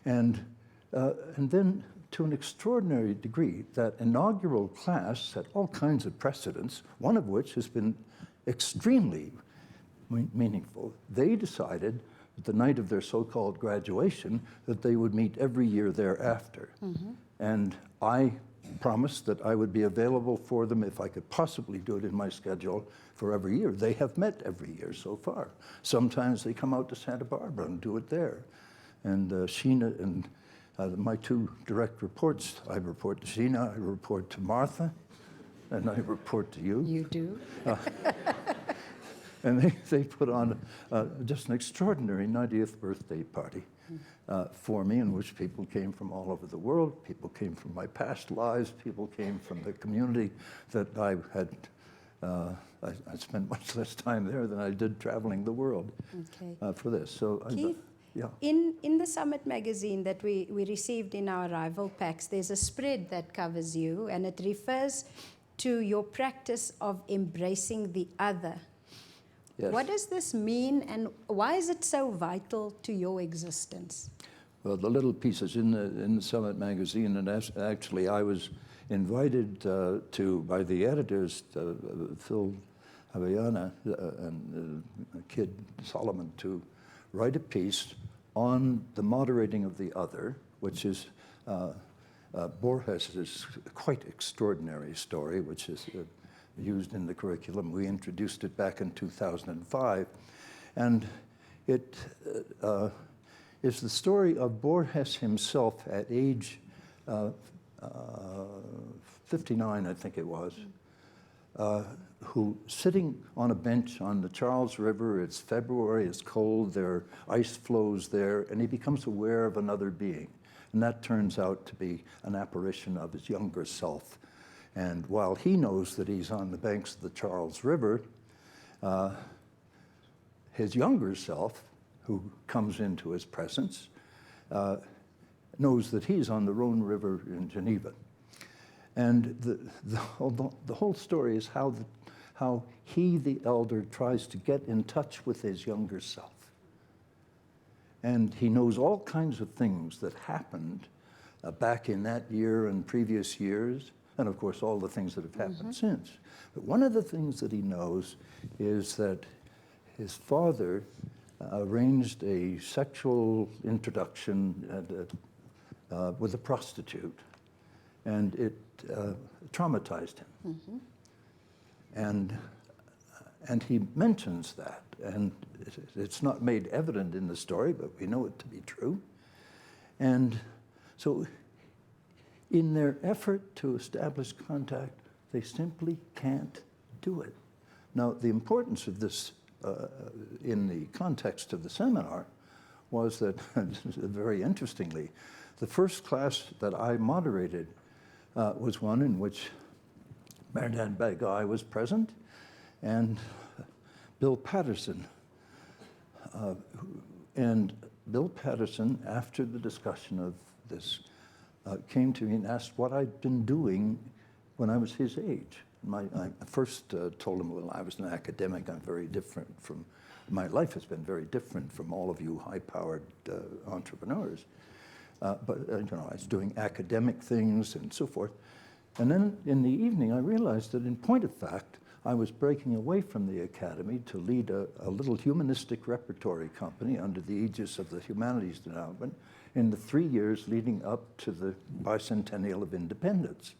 And then, to an extraordinary degree, that inaugural class set all kinds of precedents, one of which has been extremely meaningful. They decided the night of their so-called graduation that they would meet every year thereafter. Mm-hmm. And I promised that I would be available for them if I could possibly do it in my schedule for every year. They have met every year so far. Sometimes they come out to Santa Barbara and do it there. And Sheena and my two direct reports, I report to Sheena, I report to Martha, and I report to you. You do? And they put on just an extraordinary 90th birthday party for me, in which people came from all over the world. People came from my past lives. People came from the community that I had. I spent much less time there than I did traveling the world for this. So, Keith, yeah. In the Summit magazine that we received in our arrival packs, there's a spread that covers you, and it refers to your practice of embracing the other. Yes. What does this mean, and why is it so vital to your existence? Well, the little pieces in the Summit magazine, and actually I was invited by the editors, Phil Havayana and Kid Solomon, to write a piece on the moderating of the other, which is Borges's quite extraordinary story, which is used in the curriculum. We introduced it back in 2005. And it is the story of Borges himself at age 59, I think it was, who sitting on a bench on the Charles River, it's February, it's cold, there are ice flows there, and he becomes aware of another being. And that turns out to be an apparition of his younger self. And while he knows that he's on the banks of the Charles River, his younger self, who comes into his presence, knows that he's on the Rhone River in Geneva. And the whole story is how he, the elder, tries to get in touch with his younger self. And he knows all kinds of things that happened back in that year and previous years, and of course all the things that have happened since. But one of the things that he knows is that his father arranged a sexual introduction with a prostitute, and it traumatized him. And he mentions that, and it's not made evident in the story, but we know it to be true. And so in their effort to establish contact, they simply can't do it. Now, the importance of this in the context of the seminar was that, very interestingly, the first class that I moderated was one in which Merdad Bagai was present, and Bill Patterson. And Bill Patterson, after the discussion of this, came to me and asked what I'd been doing when I was his age. I first told him, well, I was an academic. I'm very different from, my life has been very different from all of you high-powered entrepreneurs. But you know, I was doing academic things and so forth. And then in the evening, I realized that in point of fact, I was breaking away from the academy to lead a little humanistic repertory company under the aegis of the Humanities Endowment in the 3 years leading up to the bicentennial of independence.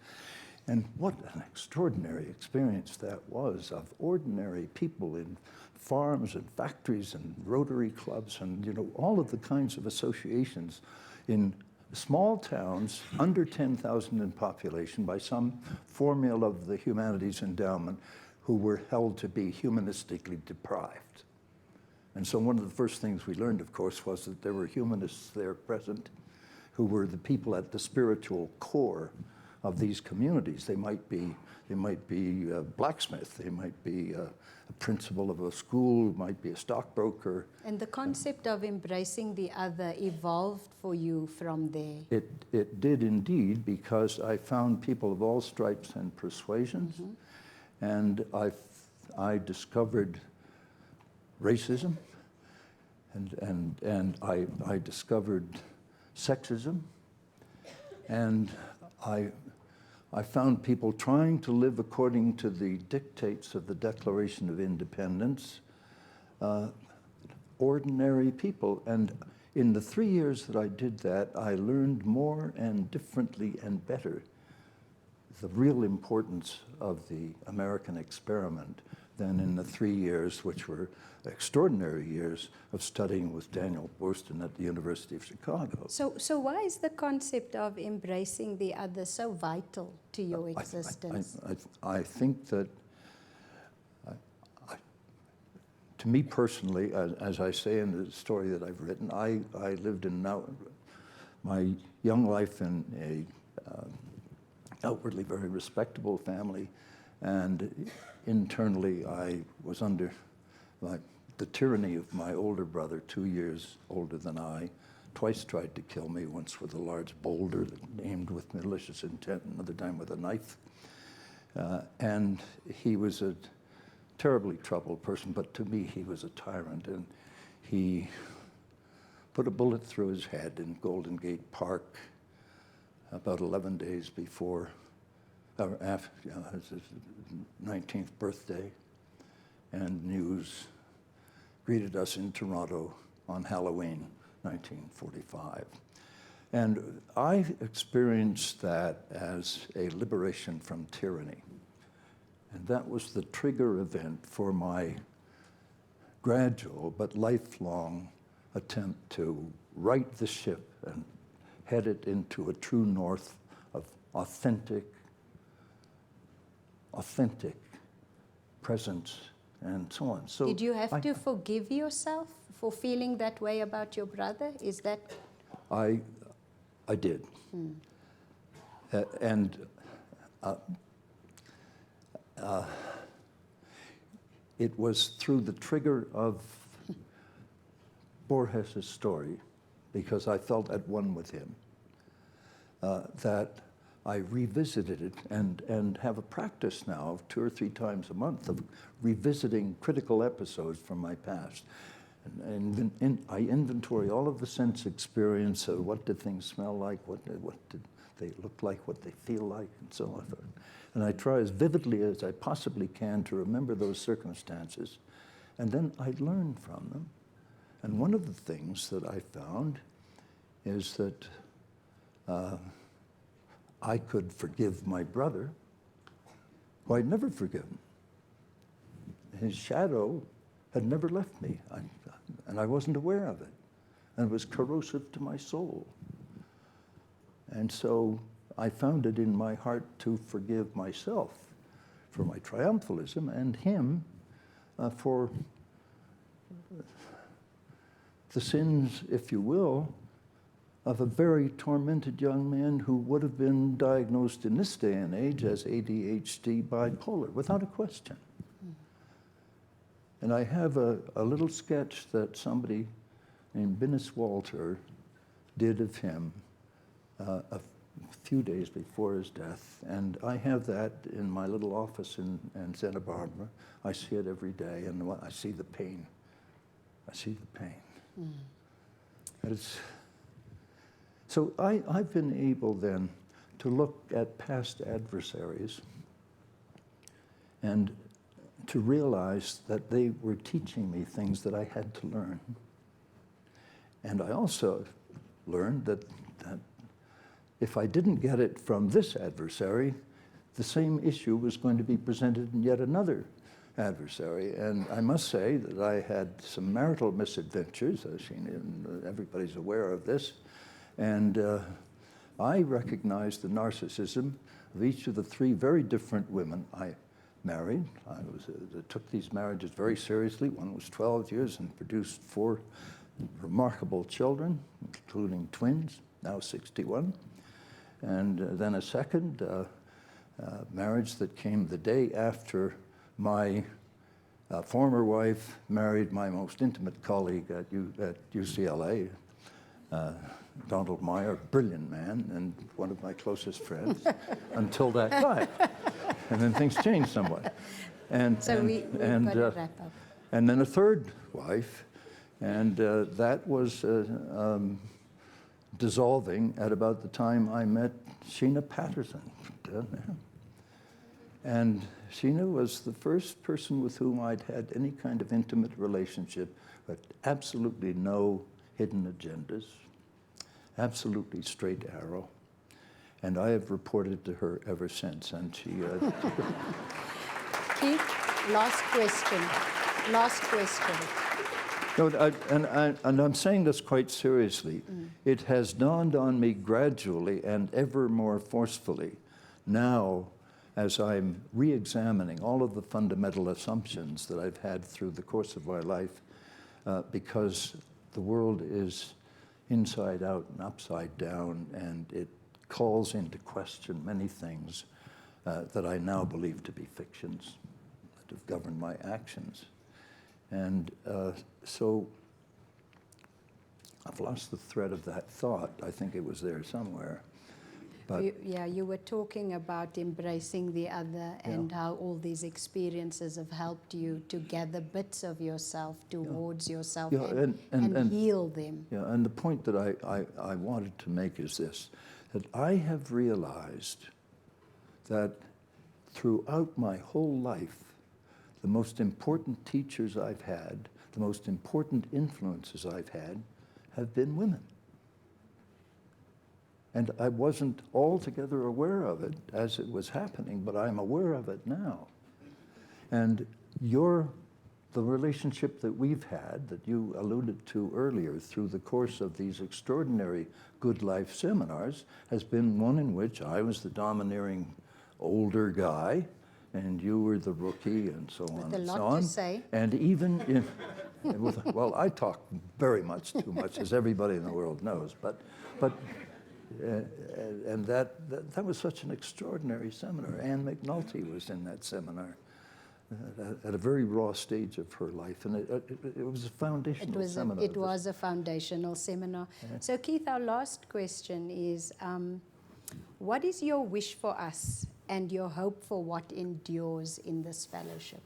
And what an extraordinary experience that was of ordinary people in farms and factories and Rotary clubs and, you know, all of the kinds of associations in small towns under 10,000 in population by some formula of the Humanities Endowment who were held to be humanistically deprived. And so one of the first things we learned, of course, was that there were humanists there present who were the people at the spiritual core of these communities. They might be a blacksmith, they might be a principal of a school, might be a stockbroker. And the concept of embracing the other evolved for you from there? It did indeed, because I found people of all stripes and persuasions, and I discovered racism, and I discovered sexism, and I found people trying to live according to the dictates of the Declaration of Independence, ordinary people. And in the 3 years that I did that, I learned more and differently and better the real importance of the American experiment than in the 3 years, which were extraordinary years of studying with Daniel Boorstin at the University of Chicago. So why is the concept of embracing the other so vital to your existence? I think that, to me personally, as I say in the story that I've written, I lived in my young life in a outwardly very respectable family, and internally I was under the tyranny of my older brother, 2 years older than I. Twice tried to kill me, once with a large boulder aimed with malicious intent, another time with a knife. And he was a terribly troubled person, but to me he was a tyrant, and he put a bullet through his head in Golden Gate Park about 11 days before his 19th birthday, and news greeted us in Toronto on Halloween 1945. And I experienced that as a liberation from tyranny. And that was the trigger event for my gradual but lifelong attempt to right the ship and head it into a true north of authentic presence, and so on. So did you have to forgive yourself for feeling that way about your brother? Is that? I did. And it was through the trigger of Borges' story, because I felt at one with him, that I revisited it and have a practice now of 2 or 3 times a month of revisiting critical episodes from my past. And I inventory all of the sense experience of what did things smell like, what did they look like, what they feel like, and so on. And I try as vividly as I possibly can to remember those circumstances, and then I learn from them. And one of the things that I found is that I could forgive my brother, who I'd never forgiven. His shadow had never left me, and I wasn't aware of it. And it was corrosive to my soul. And so I found it in my heart to forgive myself for my triumphalism and him for the sins, if you will, of a very tormented young man who would have been diagnosed in this day and age as ADHD bipolar, without a question. And I have a little sketch that somebody named Binnis Walter did of him a few days before his death. And I have that in my little office in Santa Barbara. I see it every day, and I see the pain. I see the pain. And it's, so I've been able then to look at past adversaries and to realize that they were teaching me things that I had to learn. And I also learned that if I didn't get it from this adversary, the same issue was going to be presented in yet another adversary. And I must say that I had some marital misadventures, as everybody's aware of this. And I recognized the narcissism of each of the 3 very different women I married. I took these marriages very seriously. One was 12 years and produced 4 remarkable children, including twins, now 61. And then a second marriage that came the day after my former wife married my most intimate colleague at UCLA, Donald Meyer, brilliant man and one of my closest friends, until that time. And then things changed somewhat. And, so we've got to wrap up. And then a third wife, and that was dissolving at about the time I met Sheena Patterson. And Sheena was the first person with whom I'd had any kind of intimate relationship, but absolutely no hidden agendas, absolutely straight arrow. And I have reported to her ever since, and she... Keith, last question. Last question. No, and I'm saying this quite seriously. It has dawned on me gradually and ever more forcefully now as I'm re-examining all of the fundamental assumptions that I've had through the course of my life, because the world is inside out and upside down, and it calls into question many things that I now believe to be fictions that have governed my actions. And so I've lost the thread of that thought. I think it was there somewhere. But you were talking about embracing the other and how all these experiences have helped you to gather bits of yourself towards yourself and heal them. Yeah, and the point that I wanted to make is this, that I have realized that throughout my whole life, the most important teachers I've had, the most important influences I've had, have been women. And I wasn't altogether aware of it as it was happening, but I'm aware of it now. And the relationship that we've had, that you alluded to earlier through the course of these extraordinary Good Life seminars, has been one in which I was the domineering older guy, and you were the rookie, and so on With a and lot so on. to say. And even in, well, I talk very much too much, as everybody in the world knows, but and that was such an extraordinary seminar. Anne McNulty was in that seminar at a very raw stage of her life, and it was a foundational seminar. It was a foundational seminar. Yeah. So Keith, our last question is, what is your wish for us and your hope for what endures in this fellowship?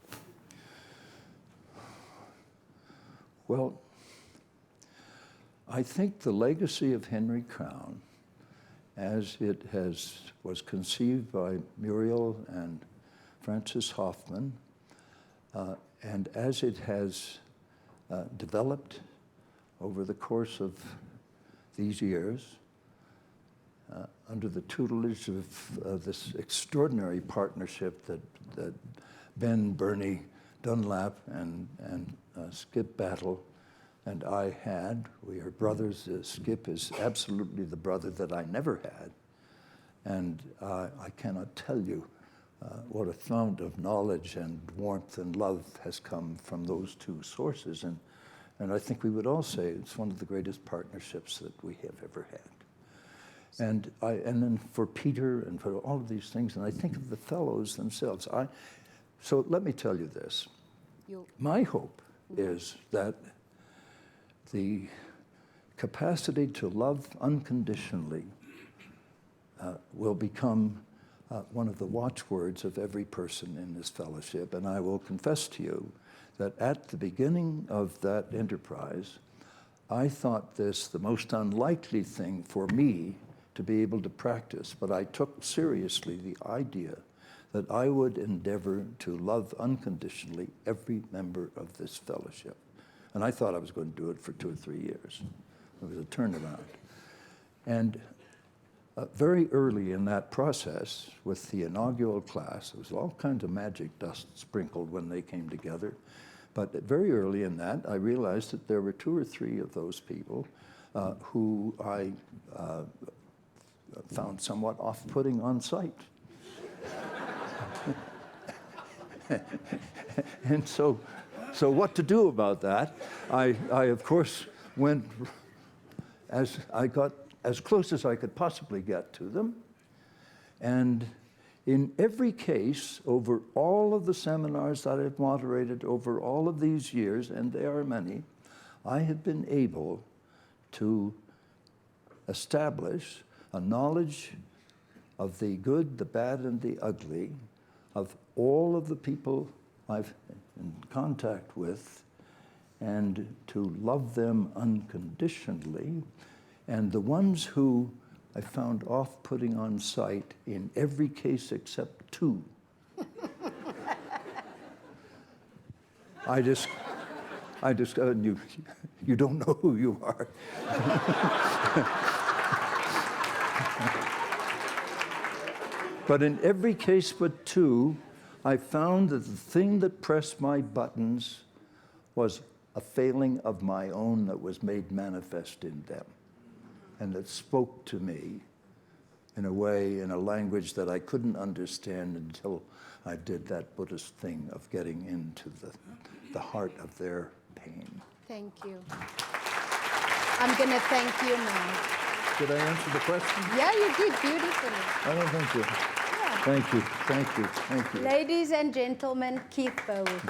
Well, I think the legacy of Henry Crown, as it was conceived by Muriel and Francis Hoffman, and as it has developed over the course of these years, under the tutelage of this extraordinary partnership that Ben, Bernie Dunlap, and Skip Battle and I had. We are brothers. Skip is absolutely the brother that I never had. And I cannot tell you what a fount of knowledge and warmth and love has come from those two sources. And I think we would all say it's one of the greatest partnerships that we have ever had. And then for Peter and for all of these things, and I think of the fellows themselves. So let me tell you this. My hope is that the capacity to love unconditionally will become one of the watchwords of every person in this fellowship. And I will confess to you that at the beginning of that enterprise, I thought this the most unlikely thing for me to be able to practice, but I took seriously the idea that I would endeavor to love unconditionally every member of this fellowship. And I thought I was going to do it for 2 or 3 years. It was a turnaround. And very early in that process, with the inaugural class, there was all kinds of magic dust sprinkled when they came together. But very early in that, I realized that there were 2 or 3 of those people who I found somewhat off-putting on sight. And so what to do about that? I of course went as I got as close as I could possibly get to them. And in every case, over all of the seminars that I've moderated over all of these years, and there are many, I have been able to establish a knowledge of the good, the bad, and the ugly of all of the people I've in contact with, and to love them unconditionally. And the ones who I found off-putting on sight in every case except 2, I discovered you don't know who you are. But in every case but 2, I found that the thing that pressed my buttons was a failing of my own that was made manifest in them, and that spoke to me in a way, in a language that I couldn't understand until I did that Buddhist thing of getting into the heart of their pain. Thank you. I'm going to thank you now. Did I answer the question? Yeah, you did beautifully. I don't think so. Yeah. Thank you, thank you, thank you. Ladies and gentlemen, Keith Berwick.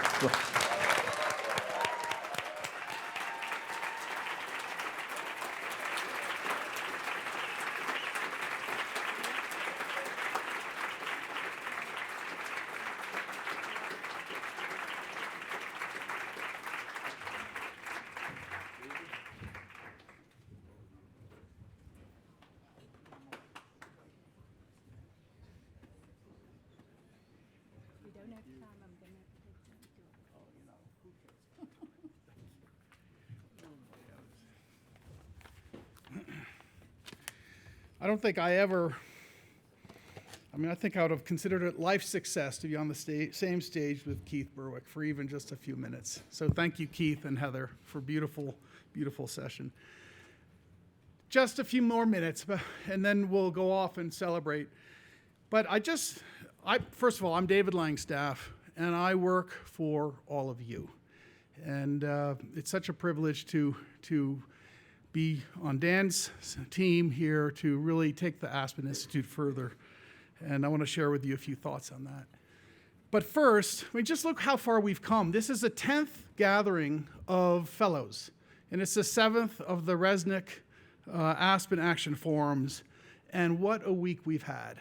I don't think I think I would have considered it life success to be on the same stage with Keith Berwick for even just a few minutes. So thank you, Keith and Heather, for beautiful, beautiful session. Just a few more minutes, and then we'll go off and celebrate. But First of all, I'm David Langstaff, and I work for all of you. And it's such a privilege to be on Dan's team here to really take the Aspen Institute further. And I want to share with you a few thoughts on that. But first, just look how far we've come. This is the 10th gathering of fellows, and it's the 7th of the Resnick Aspen Action Forums, and what a week we've had.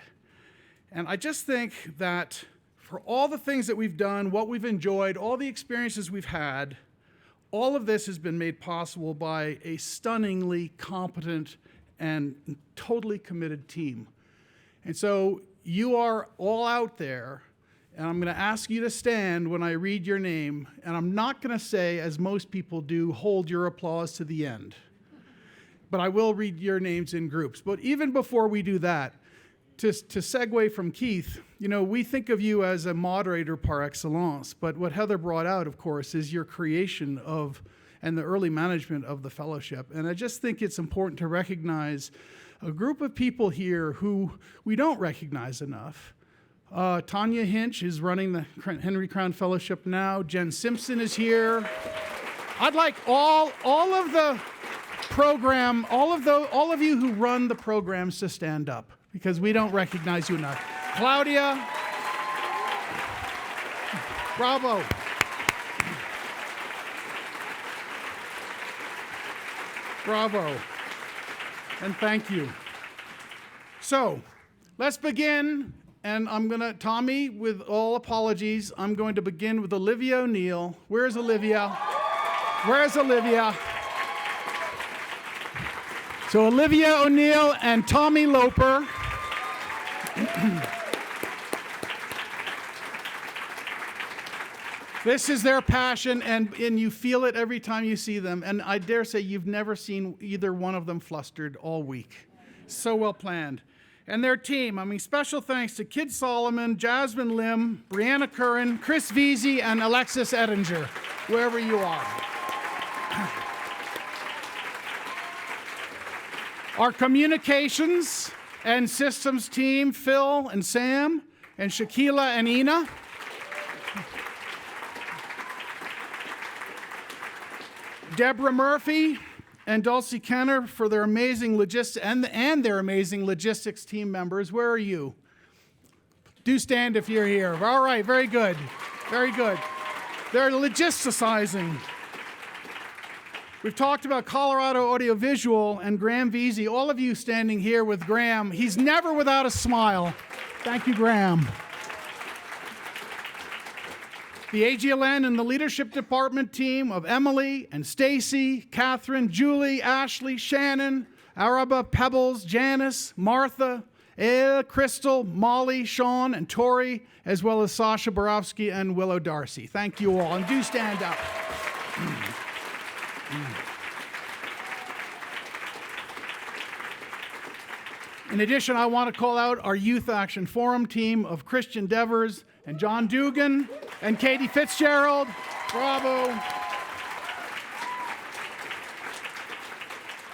And I just think that for all the things that we've done, what we've enjoyed, all the experiences we've had, all of this has been made possible by a stunningly competent and totally committed team. And so you are all out there, and I'm going to ask you to stand when I read your name, and I'm not going to say, as most people do, hold your applause to the end. But I will read your names in groups. But even before we do that, to segue from Keith, we think of you as a moderator par excellence, but what Heather brought out, of course, is your creation of and the early management of the fellowship. And I just think it's important to recognize a group of people here who we don't recognize enough. Tanya Hinch is running the Henry Crown Fellowship now. Jen Simpson is here. I'd like all of the program, all of you who run the programs to stand up, because we don't recognize you enough. Claudia, bravo. Bravo, and thank you. So, let's begin, and Tommy, with all apologies, I'm going to begin with Olivia O'Neill. Where's Olivia? Where's Olivia? So Olivia O'Neill and Tommy Loper. This is their passion, and you feel it every time you see them. And I dare say you've never seen either one of them flustered all week. So well planned. And their team, special thanks to Kid Solomon, Jasmine Lim, Brianna Curran, Chris Veazey, and Alexis Ettinger, wherever you are. Our communications and systems team, Phil and Sam, and Shaquila and Ina. Deborah Murphy and Dulcie Kenner for their amazing logistics and their amazing logistics team members. Where are you? Do stand if you're here. All right, very good. Very good. They're logisticizing. We've talked about Colorado Audiovisual and Graham Veazey. All of you standing here with Graham. He's never without a smile. Thank you, Graham. The AGLN and the leadership department team of Emily and Stacy, Catherine, Julie, Ashley, Shannon, Araba, Pebbles, Janice, Martha, Crystal, Molly, Sean, and Tori, as well as Sasha Borowski and Willow Darcy. Thank you all, and do stand up. In addition, I want to call out our Youth Action Forum team of Christian Devers and John Dugan and Katie Fitzgerald. Bravo.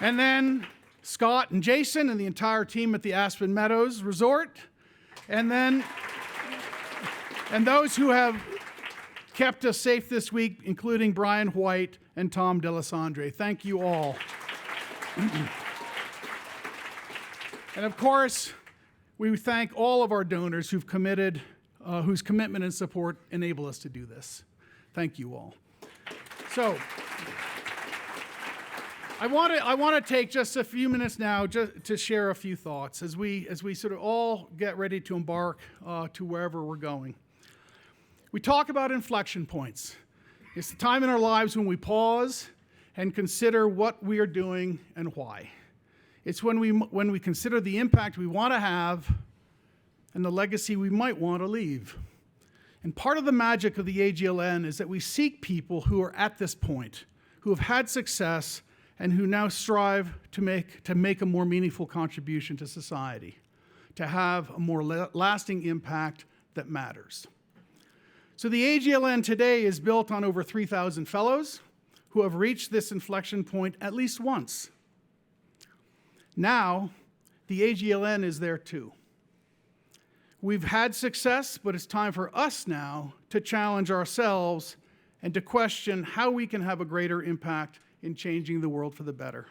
And then Scott and Jason and the entire team at the Aspen Meadows Resort. And those who have kept us safe this week, including Brian White and Tom Delisandre. Thank you all. And of course, we thank all of our donors who've committed, whose commitment and support enable us to do this. Thank you all. So, I want to take just a few minutes now just to share a few thoughts as we sort of all get ready to embark to wherever we're going. We talk about inflection points. It's the time in our lives when we pause and consider what we are doing and why. It's when we consider the impact we want to have and the legacy we might want to leave. And part of the magic of the AGLN is that we seek people who are at this point, who have had success and who now strive to make a more meaningful contribution to society, to have a more lasting impact that matters. So the AGLN today is built on over 3,000 fellows who have reached this inflection point at least once. Now, the AGLN is there too. We've had success, but it's time for us now to challenge ourselves and to question how we can have a greater impact in changing the world for the better.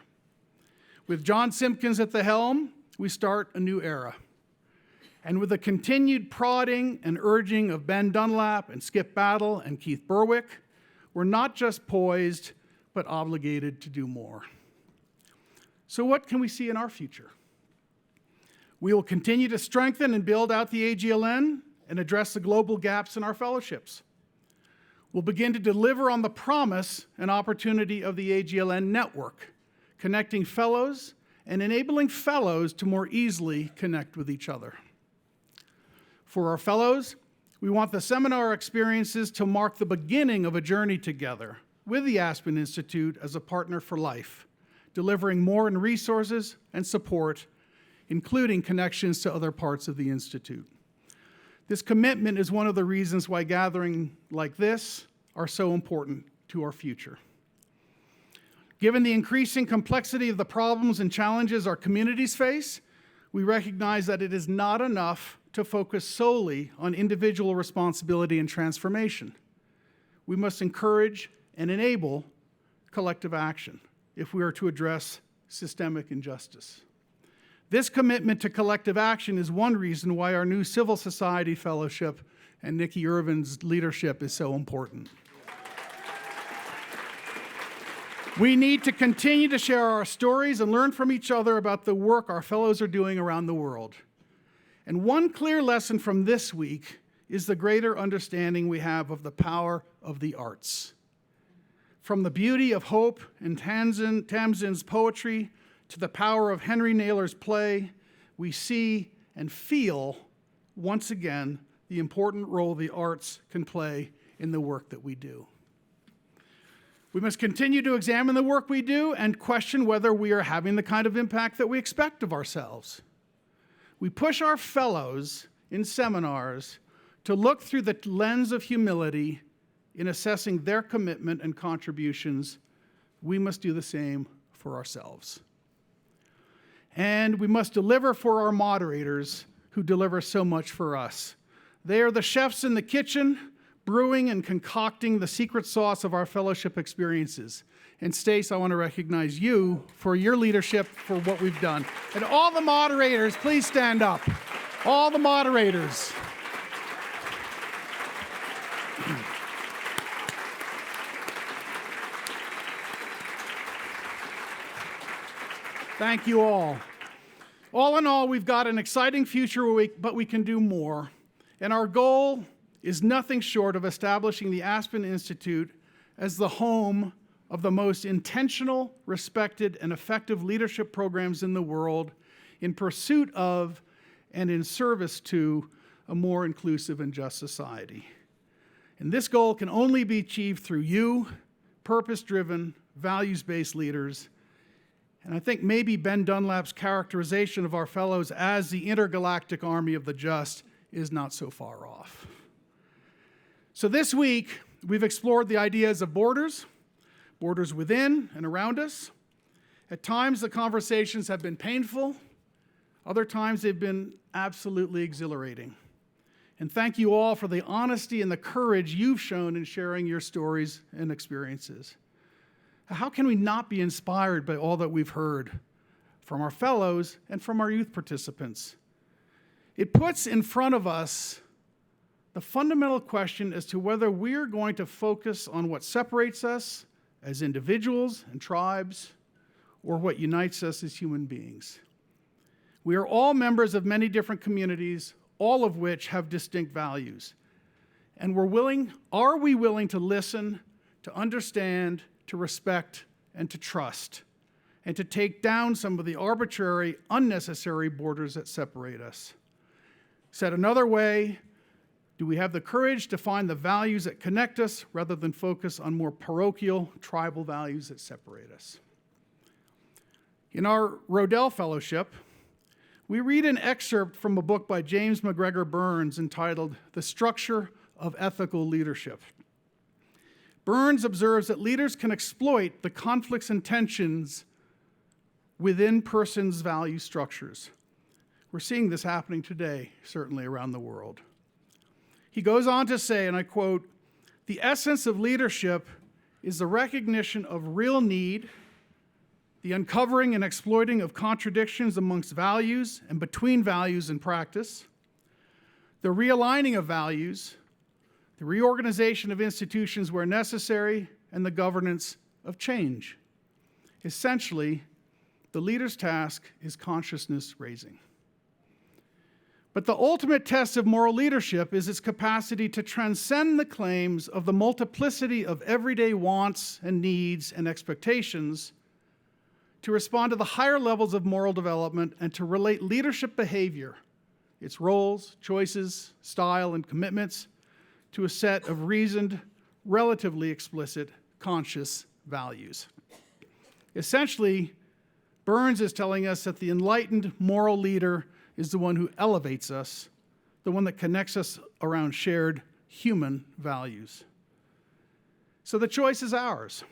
With John Simpkins at the helm, we start a new era. And with the continued prodding and urging of Ben Dunlap and Skip Battle and Keith Berwick, we're not just poised, but obligated to do more. So what can we see in our future? We will continue to strengthen and build out the AGLN and address the global gaps in our fellowships. We'll begin to deliver on the promise and opportunity of the AGLN network, connecting fellows and enabling fellows to more easily connect with each other. For our fellows, we want the seminar experiences to mark the beginning of a journey together with the Aspen Institute as a partner for life, delivering more in resources and support, including connections to other parts of the Institute. This commitment is one of the reasons why gatherings like this are so important to our future. Given the increasing complexity of the problems and challenges our communities face, we recognize that it is not enough to focus solely on individual responsibility and transformation. We must encourage and enable collective action if we are to address systemic injustice. This commitment to collective action is one reason why our new Civil Society Fellowship and Nikki Irvin's leadership is so important. We need to continue to share our stories and learn from each other about the work our fellows are doing around the world. And one clear lesson from this week is the greater understanding we have of the power of the arts. From the beauty of Hope and Tamsin's poetry to the power of Henry Naylor's play, we see and feel, once again, the important role the arts can play in the work that we do. We must continue to examine the work we do and question whether we are having the kind of impact that we expect of ourselves. We push our fellows in seminars to look through the lens of humility in assessing their commitment and contributions. We must do the same for ourselves. And we must deliver for our moderators who deliver so much for us. They are the chefs in the kitchen, brewing and concocting the secret sauce of our fellowship experiences. And Stace, I want to recognize you for your leadership for what we've done. And all the moderators, please stand up. All the moderators. Thank you all. All in all, we've got an exciting future, but we can do more. And our goal is nothing short of establishing the Aspen Institute as the home of the most intentional, respected, and effective leadership programs in the world in pursuit of and in service to a more inclusive and just society. And this goal can only be achieved through you, purpose-driven, values-based leaders. And I think maybe Ben Dunlap's characterization of our fellows as the intergalactic army of the just is not so far off. So this week, we've explored the ideas of borders within and around us. At times, the conversations have been painful. Other times, they've been absolutely exhilarating. And thank you all for the honesty and the courage you've shown in sharing your stories and experiences. How can we not be inspired by all that we've heard from our fellows and from our youth participants? It puts in front of us the fundamental question as to whether we're going to focus on what separates us as individuals and tribes or what unites us as human beings. We are all members of many different communities, all of which have distinct values. And are we willing to listen, to understand, to respect, and to trust, and to take down some of the arbitrary, unnecessary borders that separate us? Said another way, do we have the courage to find the values that connect us rather than focus on more parochial, tribal values that separate us? In our Rodell Fellowship, we read an excerpt from a book by James McGregor Burns entitled The Structure of Ethical Leadership. Burns observes that leaders can exploit the conflicts and tensions within persons' value structures. We're seeing this happening today, certainly around the world. He goes on to say, and I quote, "The essence of leadership is the recognition of real need, the uncovering and exploiting of contradictions amongst values and between values and practice, the realigning of values, the reorganization of institutions where necessary, and the governance of change. Essentially, the leader's task is consciousness raising. But the ultimate test of moral leadership is its capacity to transcend the claims of the multiplicity of everyday wants and needs and expectations, to respond to the higher levels of moral development, and to relate leadership behavior, its roles, choices, style, and commitments, to a set of reasoned, relatively explicit, conscious values." Essentially, Burns is telling us that the enlightened moral leader is the one who elevates us, the one that connects us around shared human values. So the choice is ours.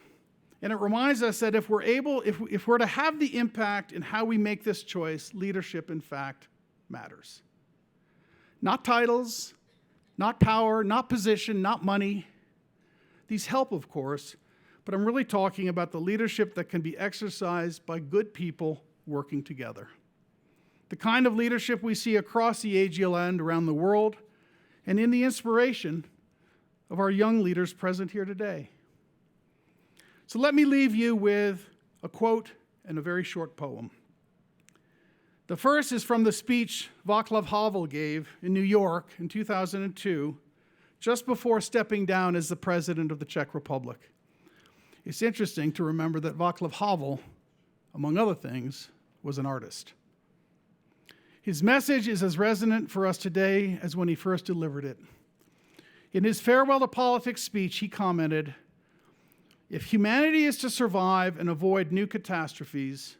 And it reminds us that if we're to have the impact in how we make this choice, leadership, in fact, matters. Not titles, not power, not position, not money. These help, of course, but I'm really talking about the leadership that can be exercised by good people working together. The kind of leadership we see across the AGL and around the world, and in the inspiration of our young leaders present here today. So let me leave you with a quote and a very short poem. The first is from the speech Václav Havel gave in New York in 2002, just before stepping down as the president of the Czech Republic. It's interesting to remember that Václav Havel, among other things, was an artist. His message is as resonant for us today as when he first delivered it. In his farewell to politics speech, he commented, "If humanity is to survive and avoid new catastrophes,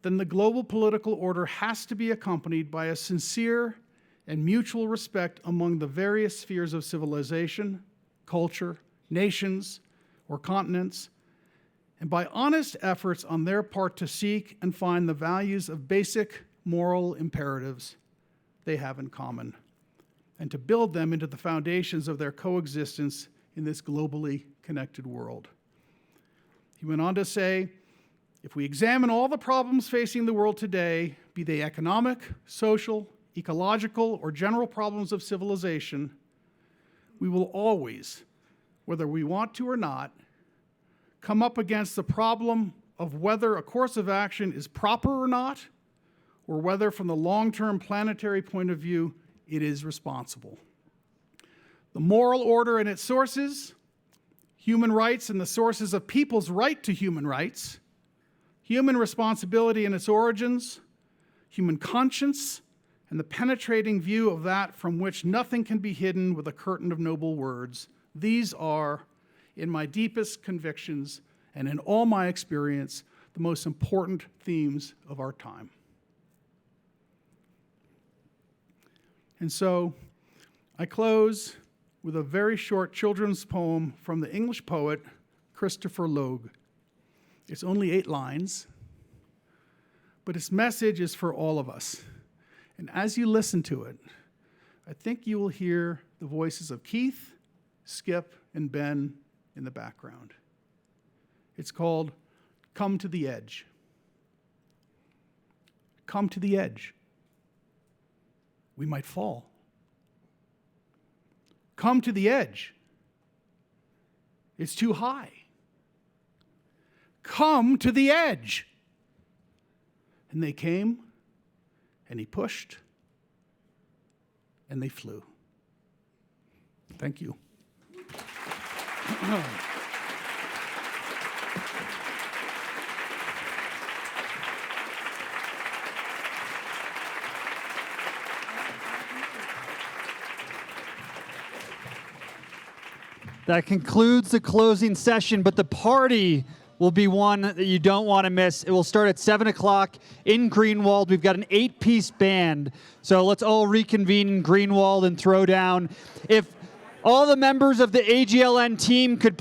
then the global political order has to be accompanied by a sincere and mutual respect among the various spheres of civilization, culture, nations, or continents, and by honest efforts on their part to seek and find the values of basic moral imperatives they have in common, and to build them into the foundations of their coexistence in this globally connected world." He went on to say, "If we examine all the problems facing the world today, be they economic, social, ecological, or general problems of civilization, we will always, whether we want to or not, come up against the problem of whether a course of action is proper or not, or whether from the long-term planetary point of view, it is responsible. The moral order and its sources, human rights and the sources of people's right to human rights, human responsibility and its origins, human conscience, and the penetrating view of that from which nothing can be hidden with a curtain of noble words. These are, in my deepest convictions and in all my experience, the most important themes of our time." And so I close with a very short children's poem from the English poet Christopher Logue. It's only 8 lines, but its message is for all of us. And as you listen to it, I think you will hear the voices of Keith, Skip, and Ben in the background. It's called "Come to the Edge." Come to the edge. We might fall. Come to the edge. It's too high. Come to the edge. And they came, and he pushed, and they flew. Thank you. That concludes the closing session, but the party will be one that you don't want to miss. It will start at 7 o'clock in Greenwald. We've got an 8-piece band, so let's all reconvene in Greenwald and throw down. If all the members of the AGLN team could please